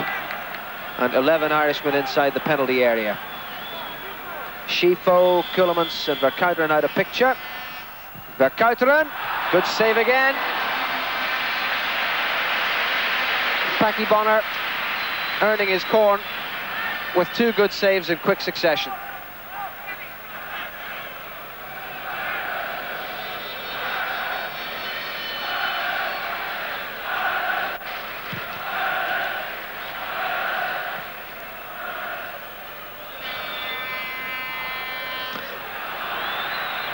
and 11 Irishmen inside the penalty area. Scifo, Ceulemans and Verkuiteren out of picture. Verkuiteren, good save again. Packie Bonner earning his corn with 2 good saves in quick succession.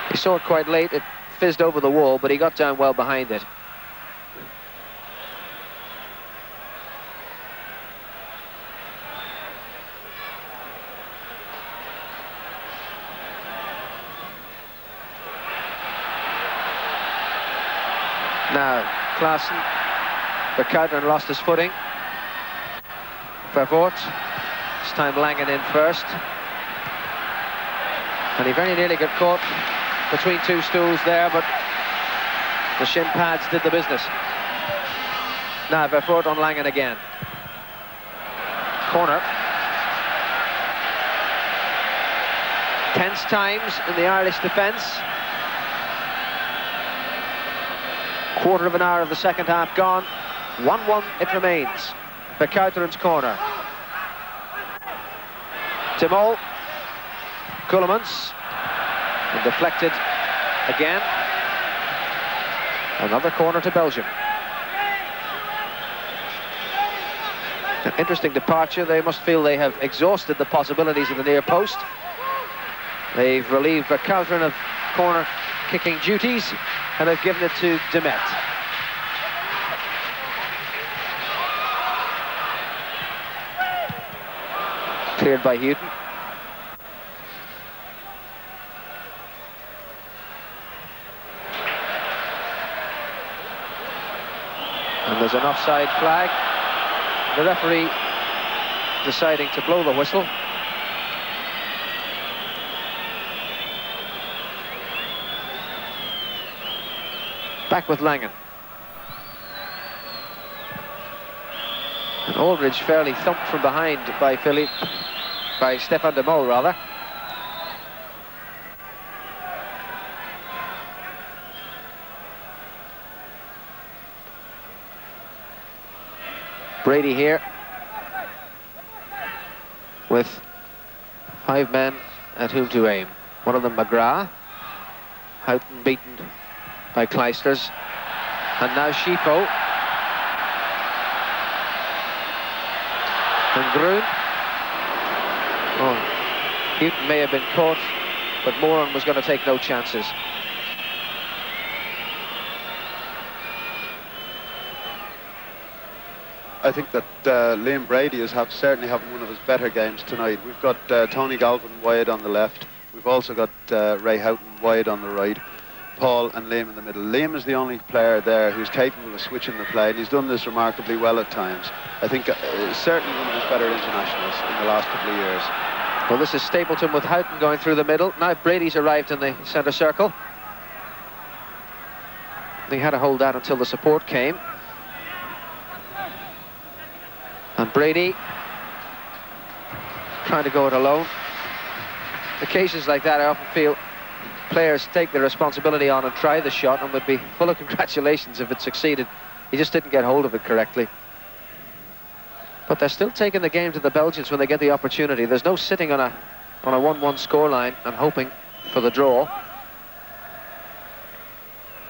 He saw it quite late. It fizzed over the wall, but he got down well behind it. Now, Claesen, Verkuiteren lost his footing. Vervoort, this time Langen in first. And he very nearly got caught between 2 stools there, but the shin pads did the business. Now, Vervoort on Langen again. Corner. Tense times in the Irish defence. Quarter of an hour of the second half gone. 1-1 it remains. Verkuiteren's corner. Timol. Ceulemans. And deflected again. Another corner to Belgium. An interesting departure. They must feel they have exhausted the possibilities of the near post. They've relieved Verkuiteren of corner kicking duties and have given it to Demet. Cleared by Hughton. And there's an offside flag. The referee deciding to blow the whistle. Back with Langen. And Aldridge fairly thumped from behind by Stefan de Mol, rather. Brady here with 5 men at whom to aim. One of them McGrath. Houghton beaten by Kleisters. And now Scifo. And Groen. Oh, Hughton may have been caught, but Moran was going to take no chances. I think that Liam Brady is certainly having one of his better games tonight. We've got Tony Galvin wide on the left. We've also got Ray Houghton wide on the right. Paul and Liam in the middle. Liam is the only player there who's capable of switching the play, and he's done this remarkably well at times. I think certainly one of his better internationals in the last couple of years. Well, this is Stapleton with Houghton going through the middle. Now Brady's arrived in the centre circle. They had to hold that until the support came. And Brady trying to go it alone. Occasions like that, I often feel players take the responsibility on and try the shot and would be full of congratulations if it succeeded. He just didn't get hold of it correctly. But they're still taking the game to the Belgians when they get the opportunity. There's no sitting on a 1-1 scoreline and hoping for the draw.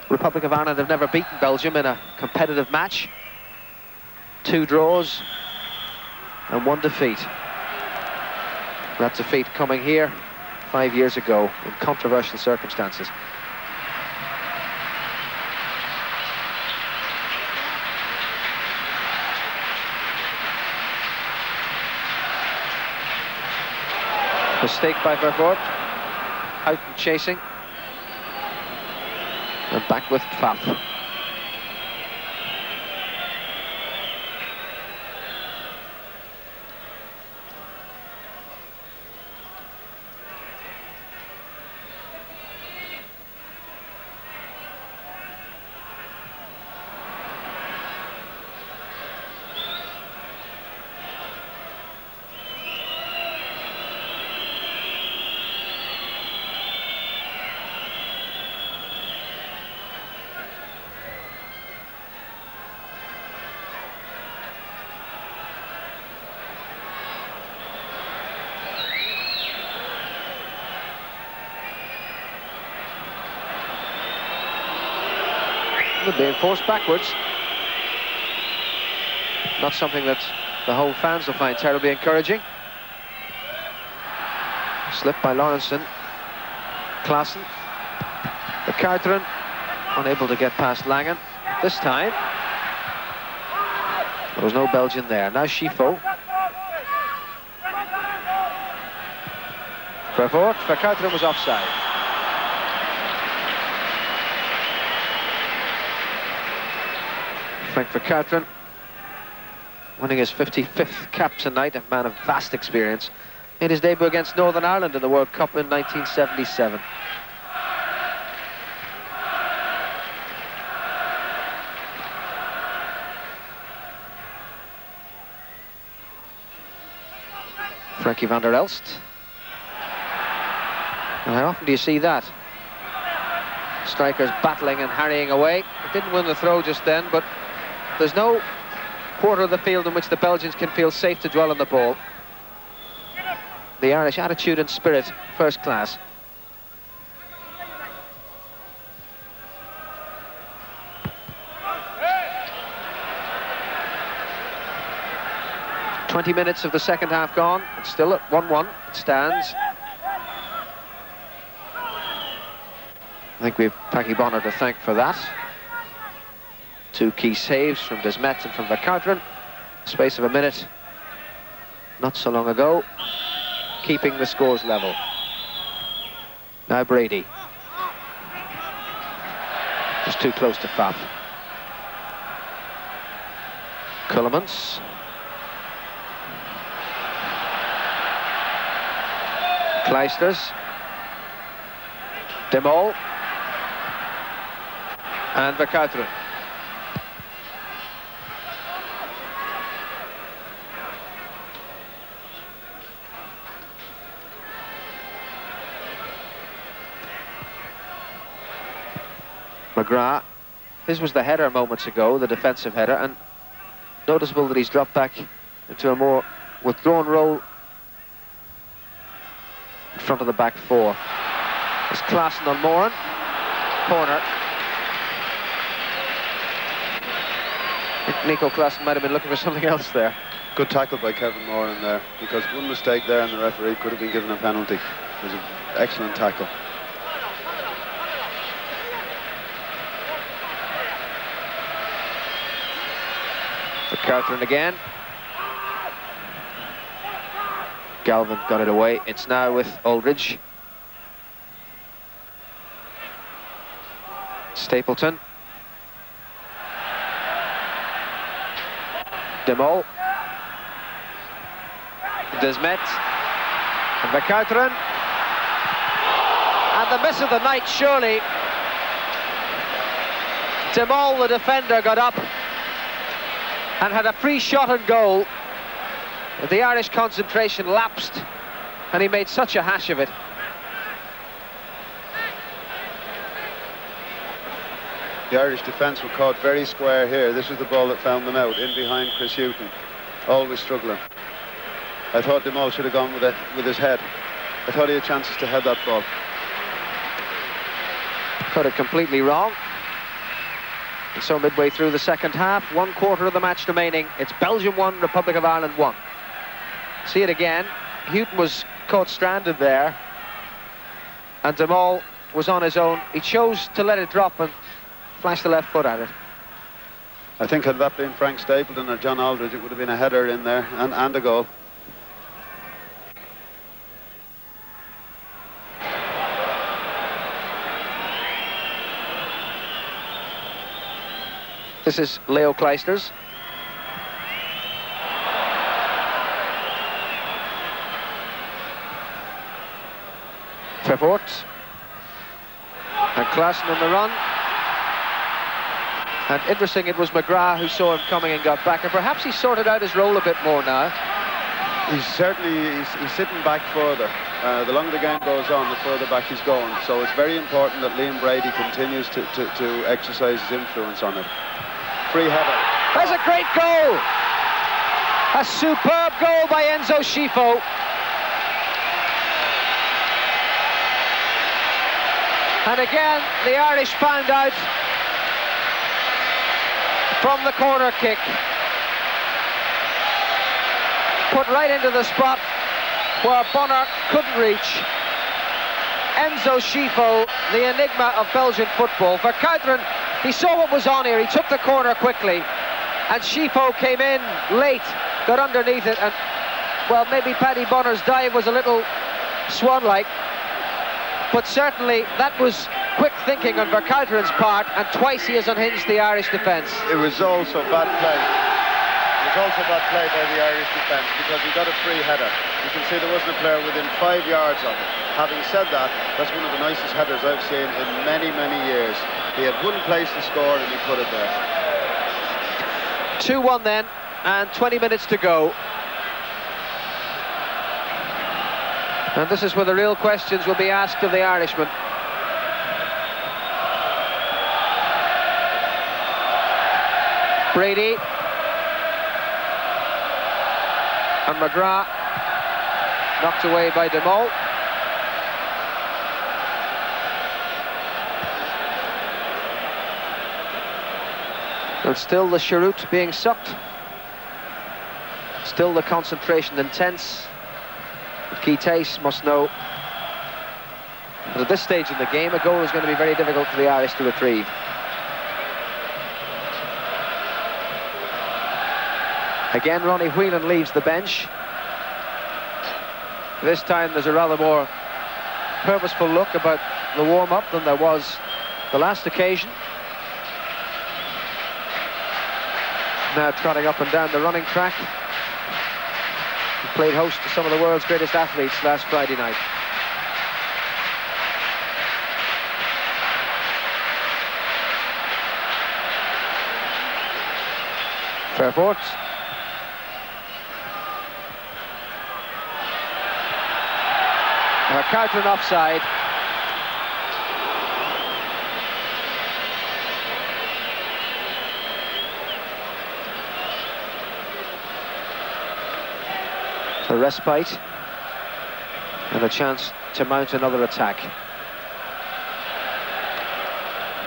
Republic of Ireland have never beaten Belgium in a competitive match. 2 draws and 1 defeat. That defeat coming here 5 years ago in controversial circumstances. Mistake by Vervoort. Houghton chasing. And back with Pfaff. They're being forced backwards. Not something that the home fans will find terribly encouraging. Slip by Lawrenson. Claesen. The Carteren unable to get past Langen. This time there was no Belgian there. Now Scifo. Vervoort. Verkuiteren was offside. Frank Verkuiteren winning his 55th cap tonight, a man of vast experience. Made his debut against Northern Ireland in the World Cup in 1977. Frankie van der Elst. And how often do you see that? Strikers battling and harrying away. It didn't win the throw just then, but there's no quarter of the field in which the Belgians can feel safe to dwell on the ball. The Irish attitude and spirit, first class. Hey! 20 minutes of the second half gone. It's still at 1-1. It stands. I think we've Packie Bonner to thank for that. Two key saves from Desmet and from Verkuiteren. Space of a minute, not so long ago, keeping the scores level. Now Brady. Just too close to Pfaff. Cullemans. Kleisters. De Mol. And Verkuiteren. McGrath. His was the header moments ago, the defensive header, and noticeable that he's dropped back into a more withdrawn role in front of the back four. It's Claesen on Moran. Corner. I think Nico Claesen might have been looking for something else there. Good tackle by Kevin Moran there, because one mistake there and the referee could have been given a penalty. It was an excellent tackle. Verkuiteren again. Galvin got it away. It's now with Aldridge. Stapleton. De Mol. Desmet. And Verkuiteren. And the miss of the night, surely. De Mol, the defender, got up and had a free shot and goal. The Irish concentration lapsed, and he made such a hash of it. The Irish defence were caught very square here. This was the ball that found them out, in behind Chris Hughton. Always struggling. I thought De Mol should have gone with his head. I thought he had chances to head that ball. Got it completely wrong. And so midway through the second half, 1/4 of the match remaining. It's Belgium 1, Republic of Ireland 1. See it again. Hughton was caught stranded there, and De Mol was on his own. He chose to let it drop and flash the left foot at it. I think had that been Frank Stapleton or John Aldridge, it would have been a header in there and a goal. This is Leo Kleisters. Vervoort. And Claesen on the run. And interesting, it was McGrath who saw him coming and got back. And perhaps he sorted out his role a bit more now. He's sitting back further. The longer the game goes on, the further back he's going. So it's very important that Liam Brady continues to exercise his influence on it. Free header. There's a great goal! A superb goal by Enzo Scifo. And again, the Irish found out from the corner kick. Put right into the spot where Bonner couldn't reach. Enzo Scifo, the enigma of Belgian football. Verkuiteren, he saw what was on here. He took the corner quickly. And Scifo came in late, got underneath it. And, well, maybe Paddy Bonner's dive was a little swan-like. But certainly that was quick thinking on Verkuiteren's part, and twice he has unhinged the Irish defence. It was also bad play. It was also bad play by the Irish defence because he got a free header. You can see there wasn't a player within 5 yards of it. Having said that, that's one of the nicest headers I've seen in many, many years. He had one place to score and he put it there. 2-1 then, and 20 minutes to go. And this is where the real questions will be asked of the Irishman. Brady. And McGrath. Knocked away by De Mol. And still the cheroot being sucked. Still the concentration intense. Keitace must know that at this stage in the game, a goal is going to be very difficult for the Irish to retrieve. Again, Ronnie Whelan leaves the bench. This time there's a rather more purposeful look about the warm-up than there was the last occasion. Now trotting up and down the running track. He played host to some of the world's greatest athletes last Friday night. Vervoort. Verkuiteren offside. A respite and a chance to mount another attack.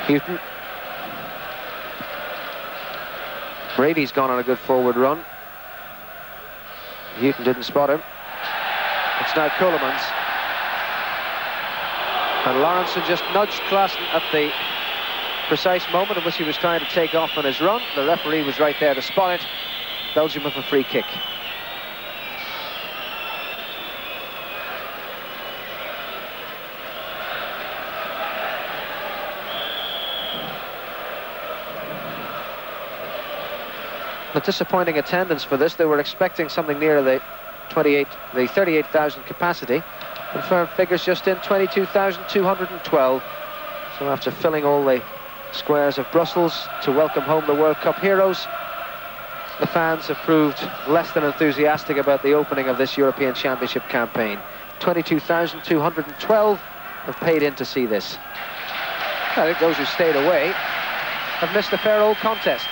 Houghton. Brady's gone on a good forward run. Houghton didn't spot him. It's now Coleman's. And Lawrenson just nudged Claesen at the precise moment in which he was trying to take off on his run. The referee was right there to spot it. Belgium with a free kick. A disappointing attendance for this. They were expecting something near the 38,000 capacity. Confirmed figures just in 22,212. So after filling all the squares of Brussels to welcome home the World Cup heroes, the fans have proved less than enthusiastic about the opening of this European Championship campaign. 22,212 have paid in to see this. I think those who stayed away have missed a fair old contest.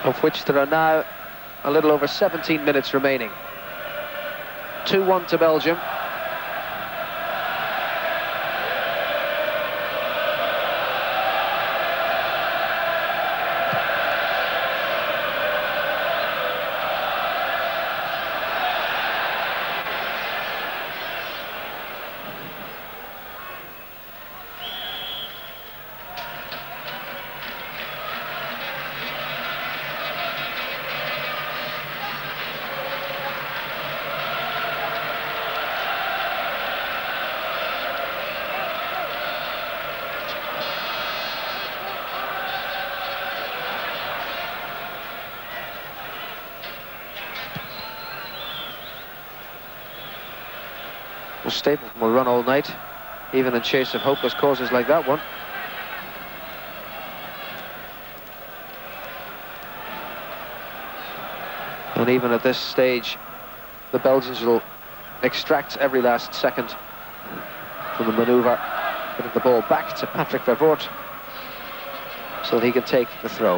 Of which there are now a little over 17 minutes remaining. 2-1 to Belgium. Well, Stapleton will run all night, even in chase of hopeless causes like that one. And even at this stage, the Belgians will extract every last second from the manoeuvre, getting the ball back to Patrick Vervoort so that he can take the throw.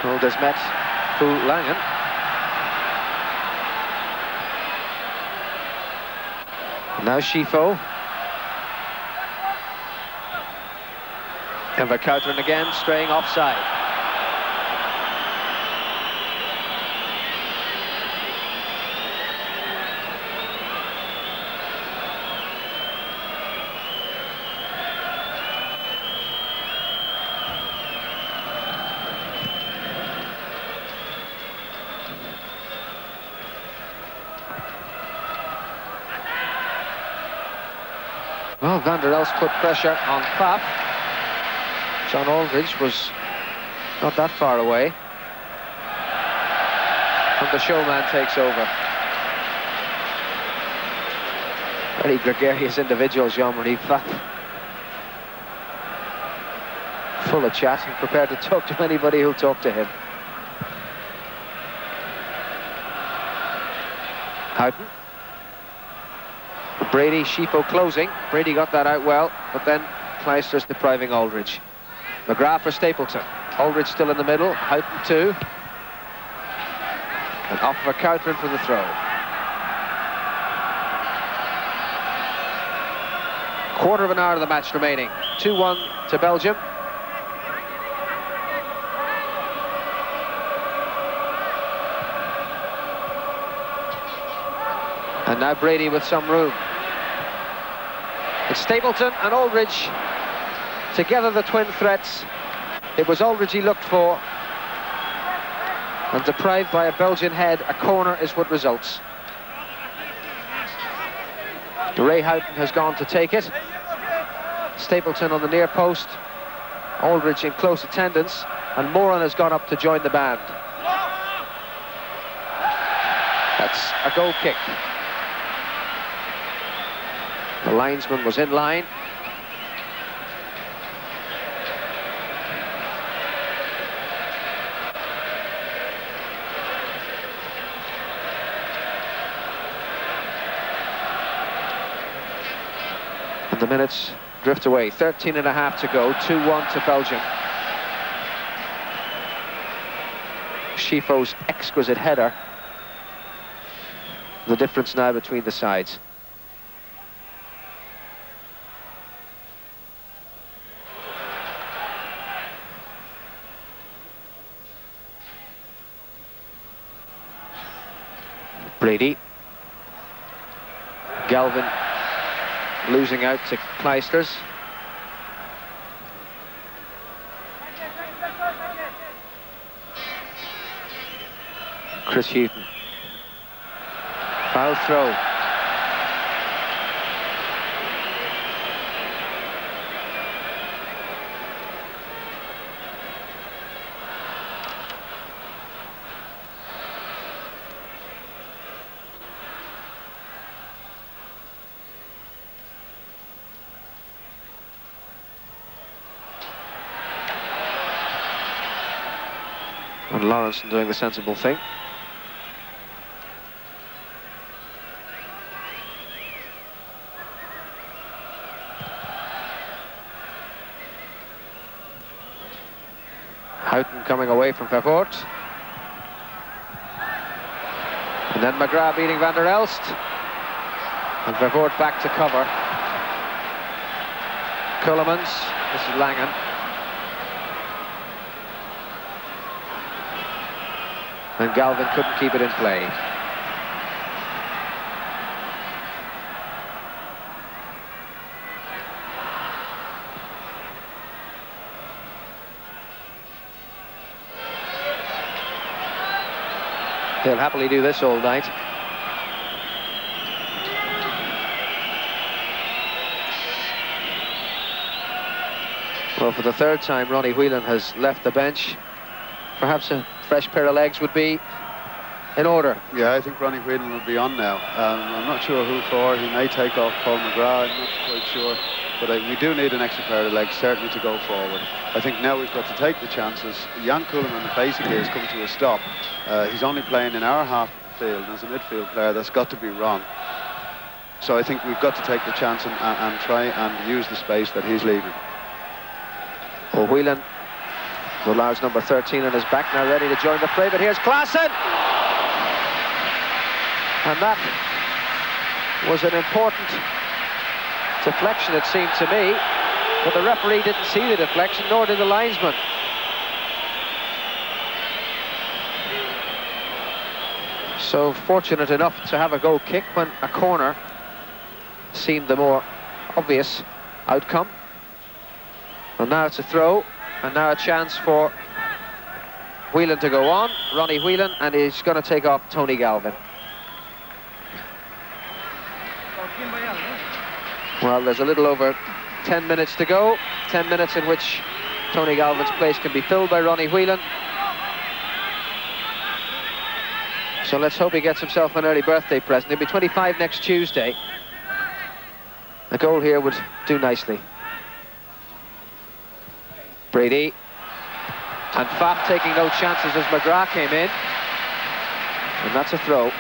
Well, Desmet, Fu Langen. Now Scifo. And Verkuiteren again, straying offside. Well, Van der Elst put pressure on Pfaff. John Aldridge was not that far away. And the showman takes over. Very gregarious individual, Jean-Marie Pfaff. Full of chat and prepared to talk to anybody who'll talk to him. Houghton. Brady, Scifo closing. Brady got that out well, but then Clijsters depriving Aldridge. McGrath for Stapleton. Aldridge still in the middle. Houghton too. And off Verkuiteren for the throw. Quarter of an hour of the match remaining. 2-1 to Belgium. And now Brady with some room. It's Stapleton and Aldridge. Together the twin threats. It was Aldridge he looked for. And deprived by a Belgian head, a corner is what results. Ray Houghton has gone to take it. Stapleton on the near post. Aldridge in close attendance. And Moran has gone up to join the band. That's a goal kick. The linesman was in line. And the minutes drift away. 13 and a half to go. 2-1 to Belgium. Schifo's exquisite header. The difference now between the sides. Brady. Galvin losing out to Clijsters. Chris Hughton. Foul throw. And Lawrenson doing the sensible thing. Houghton coming away from Vervoort. And then McGrath beating Van der Elst. And Vervoort back to cover. Keulemans, this is Langen. And Galvin couldn't keep it in play. They'll happily do this all night. Well, for the third time, Ronnie Whelan has left the bench. Perhaps a fresh pair of legs would be in order. Yeah, I think Ronnie Whelan will be on now. I'm not sure who for. He may take off Paul McGrath, I'm not quite sure. But we do need an extra pair of legs, certainly, to go forward. I think now we've got to take the chances. Jan Koolman basically has come to a stop. He's only playing in our half of the field, and as a midfield player, that's got to be wrong. So I think we've got to take the chance and try and use the space that he's leaving. Well, Whelan, the large number 13 on his back, now ready to join the fray, but here's Claesen! And that was an important deflection, it seemed to me, but the referee didn't see the deflection, nor did the linesman. So fortunate enough to have a goal kick when a corner seemed the more obvious outcome. And now it's a throw, and now a chance for Whelan to go on, Ronnie Whelan, and he's going to take off Tony Galvin. Well, there's a little over 10 minutes to go, 10 minutes in which Tony Galvin's place can be filled by Ronnie Whelan. So let's hope he gets himself an early birthday present. He'll be 25 next Tuesday. A goal here would do nicely. Brady. And Pfaff taking no chances as McGrath came in. And that's a throw.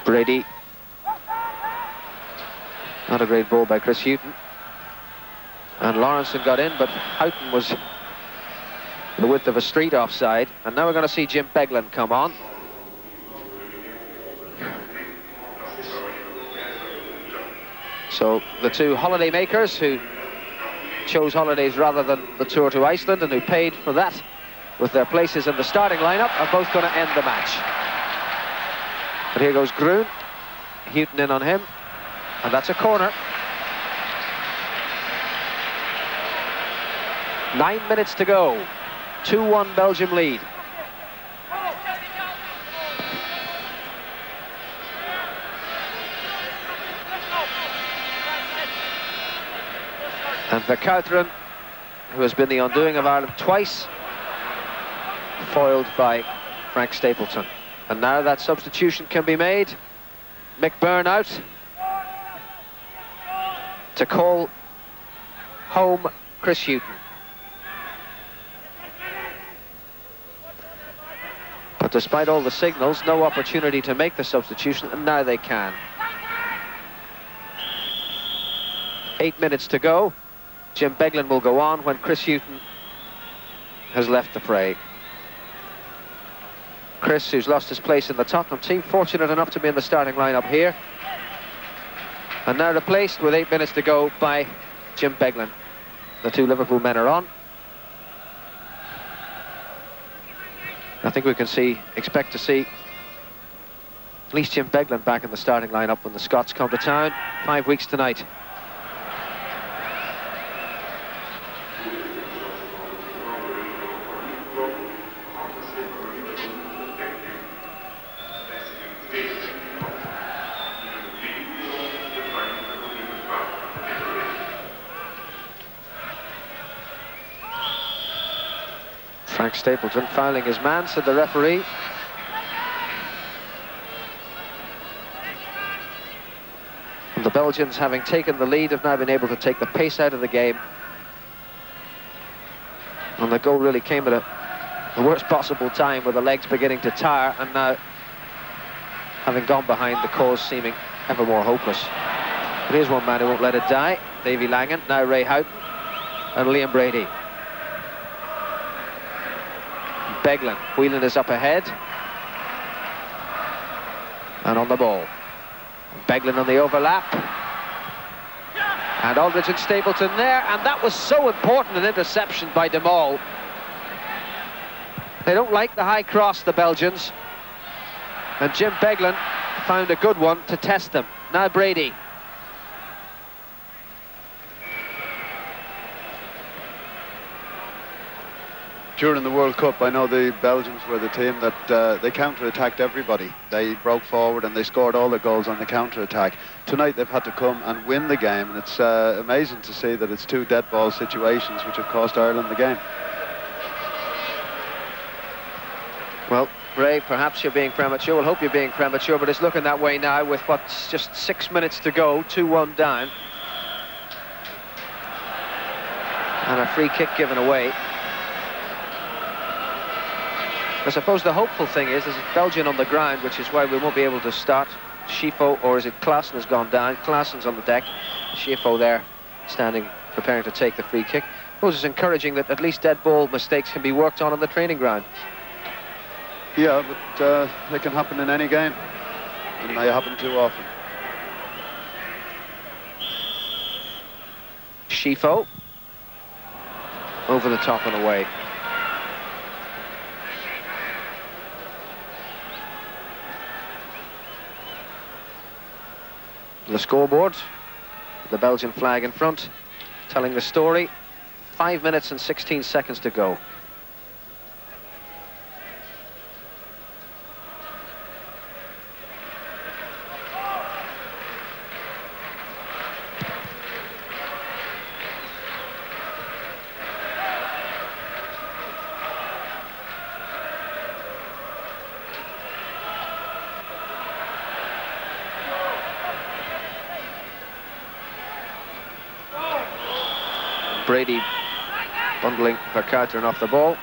Brady. Not a great ball by Chris Houghton. And Lawrenson got in, but Houghton was the width of a street offside. And now we're going to see Jim Beglin come on. So the two holiday makers who chose holidays rather than the tour to Iceland and who paid for that with their places in the starting lineup are both going to end the match. But here goes Groen, Houghton in on him, and that's a corner. 9 minutes to go, 2-1 Belgium lead. And Verkuiteren, who has been the undoing of Ireland twice, foiled by Frank Stapleton. And now that substitution can be made. Mick Byrne out to call home Chris Houghton. But despite all the signals, no opportunity to make the substitution, and now they can. 8 minutes to go. Jim Beglin will go on when Chris Houghton has left the fray. Chris, who's lost his place in the Tottenham team, fortunate enough to be in the starting lineup here. And now replaced with 8 minutes to go by Jim Beglin. The two Liverpool men are on. I think we can expect to see at least Jim Beglin back in the starting lineup when the Scots come to town. 5 weeks tonight. Frank Stapleton fouling his man, said the referee. And the Belgians, having taken the lead, have now been able to take the pace out of the game. And the goal really came at the worst possible time, with the legs beginning to tire, and now, having gone behind, the cause seeming ever more hopeless. But here's one man who won't let it die. Davy Langan, now Ray Houghton, and Liam Brady. Beglin. Whelan is up ahead. And on the ball. Beglin on the overlap. And Aldridge and Stapleton there. And that was so important, an interception by De Mol. They don't like the high cross, the Belgians. And Jim Beglin found a good one to test them. Now Brady. during the World Cup, I know the Belgians were the team that they counter-attacked everybody. They broke forward and they scored all the goals on the counter-attack. Tonight they've had to come and win the game, and it's amazing to see that it's 2 dead ball situations which have cost Ireland the game. Well, Ray, perhaps you're being premature. We'll hope you're being premature, but it's looking that way now with what's just 6 minutes to go, 2-1 down. And a free kick given away. I suppose the hopeful thing is Belgian on the ground, which is why we won't be able to start. Scifo, or is it Claesen, has gone down. Claesen's on the deck. Scifo there, standing, preparing to take the free kick. I suppose it's encouraging that at least dead ball mistakes can be worked on the training ground. Yeah, but they can happen in any game, and they happen too often. Scifo, over the top and away. The scoreboard, the Belgian flag in front, telling the story. 5 minutes and 16 seconds to go. Brady bundling Verkuiteren off the ball.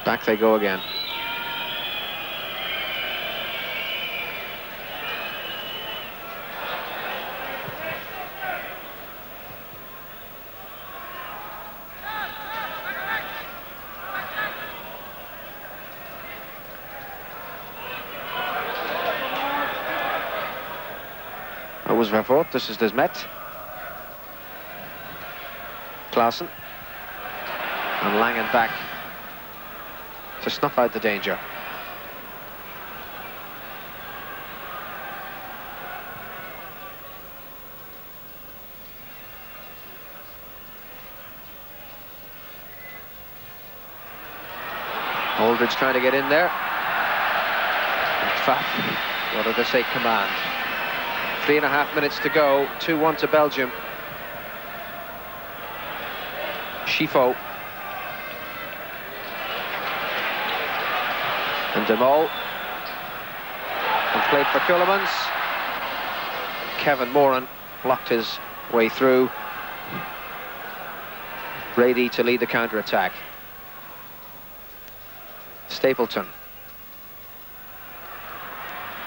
Back they go again. Vervoort, this is Desmet. Claesen. And Langen back to snuff out the danger. Aldridge trying to get in there. What did they say? Command. 3.5 minutes to go, 2-1 to Belgium. Scifo. And De Mol. And played for Ceulemans. Kevin Moran blocked his way through. Brady to lead the counter-attack. Stapleton.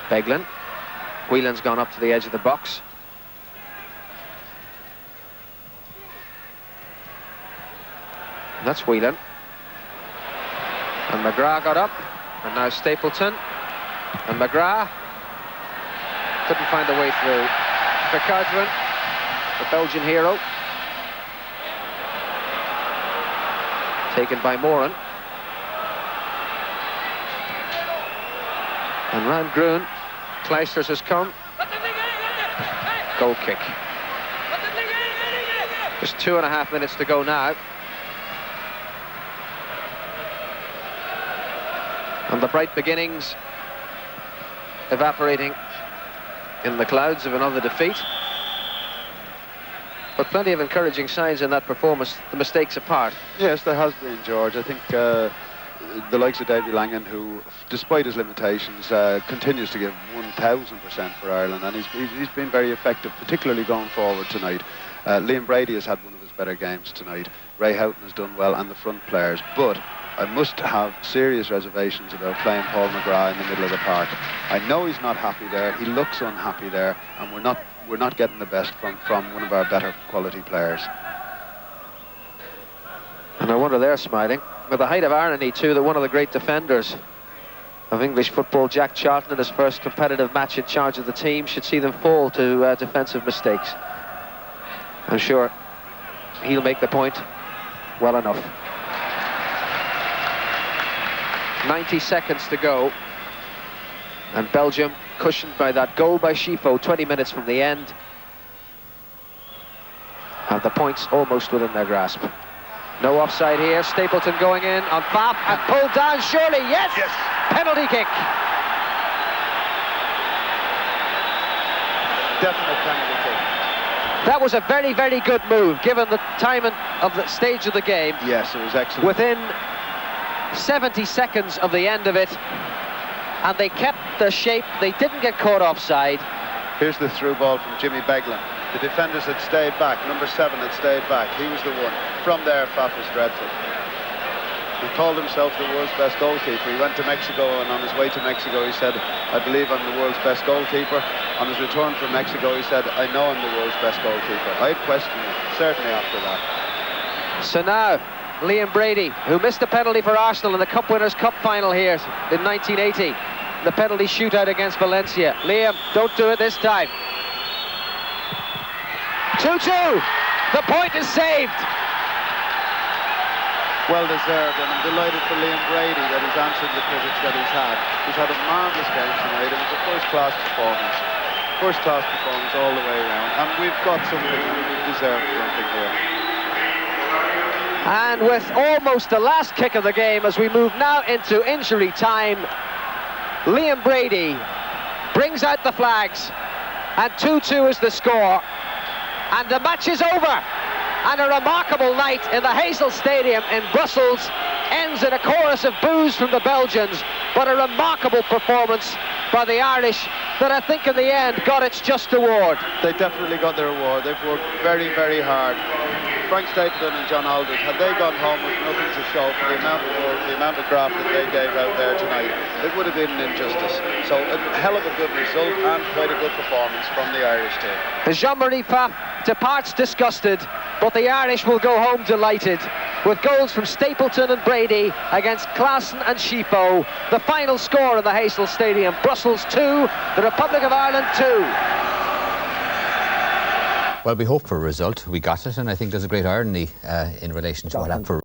Beglin. Whelan's gone up to the edge of the box. That's Whelan. And McGrath got up. And now Stapleton. And McGrath couldn't find a way through. Verkuiteren, the Belgian hero. Taken by Moran. And round Groen. Kleisters has come. Goal kick. Just 2.5 minutes to go now. And the bright beginnings evaporating in the clouds of another defeat. But plenty of encouraging signs in that performance, the mistakes apart. Yes, there has been, George. I think the likes of Davy Langen, who, despite his limitations, continues to give 1,000% for Ireland, and he's been very effective, particularly going forward tonight. Liam Brady has had one of his better games tonight. Ray Houghton has done well, and the front players. But I must have serious reservations about playing Paul McGrath in the middle of the park. I know he's not happy there. He looks unhappy there, and we're not getting the best from one of our better quality players. And I wonder they're smiling. With the height of irony, too, that one of the great defenders of English football, Jack Charlton, in his first competitive match in charge of the team, should see them fall to defensive mistakes. I'm sure he'll make the point well enough. 90 seconds to go. And Belgium cushioned by that goal by Scifo 20 minutes from the end. Have the points almost within their grasp. No offside here. Stapleton going in on Faf and pulled down, surely. Yes! Yes! Penalty kick. Definite penalty kick. That was a very, very good move, given the time of the stage of the game. Yes, it was excellent. Within 70 seconds of the end of it, and they kept the shape. They didn't get caught offside. Here's the through ball from Jimmy Beglin. The defenders had stayed back. Number 7 had stayed back. He was the one. From there, Faf was dreadful. He called himself the world's best goalkeeper. He went to Mexico, and on his way to Mexico, he said, "I believe I'm the world's best goalkeeper." On his return from Mexico, he said, "I know I'm the world's best goalkeeper." I'd question him, certainly after that. So now, Liam Brady, who missed a penalty for Arsenal in the Cup Winners' Cup final here in 1980, the penalty shootout against Valencia. Liam, don't do it this time. 2-2. The point is saved. Well deserved, and I'm delighted for Liam Brady that he's answered the critics that he's had. He's had a marvellous game tonight. It was a first-class performance. First-class performance all the way around. And we've got something, we deserve something here. And with almost the last kick of the game as we move now into injury time, Liam Brady brings out the flags, and 2-2 is the score. And the match is over. And a remarkable night in the Heizelstadion in Brussels ends in a chorus of boos from the Belgians, but a remarkable performance by the Irish that I think in the end got its just reward. They definitely got their reward. They've worked very, very hard. Frank Stapleton and John Aldridge, had they gone home with nothing to show for the amount of work, the amount of graft that they gave out there tonight, it would have been an injustice. So a hell of a good result and quite a good performance from the Irish team. Jean-Marie Pfaff departs disgusted, but the Irish will go home delighted, with goals from Stapleton and Brady against Claesen and Scifo. The final score in the Heizelstadion: Brussels 2, the Republic of Ireland 2. Well, we hoped for a result. We got it, and I think there's a great irony in relation to what happened for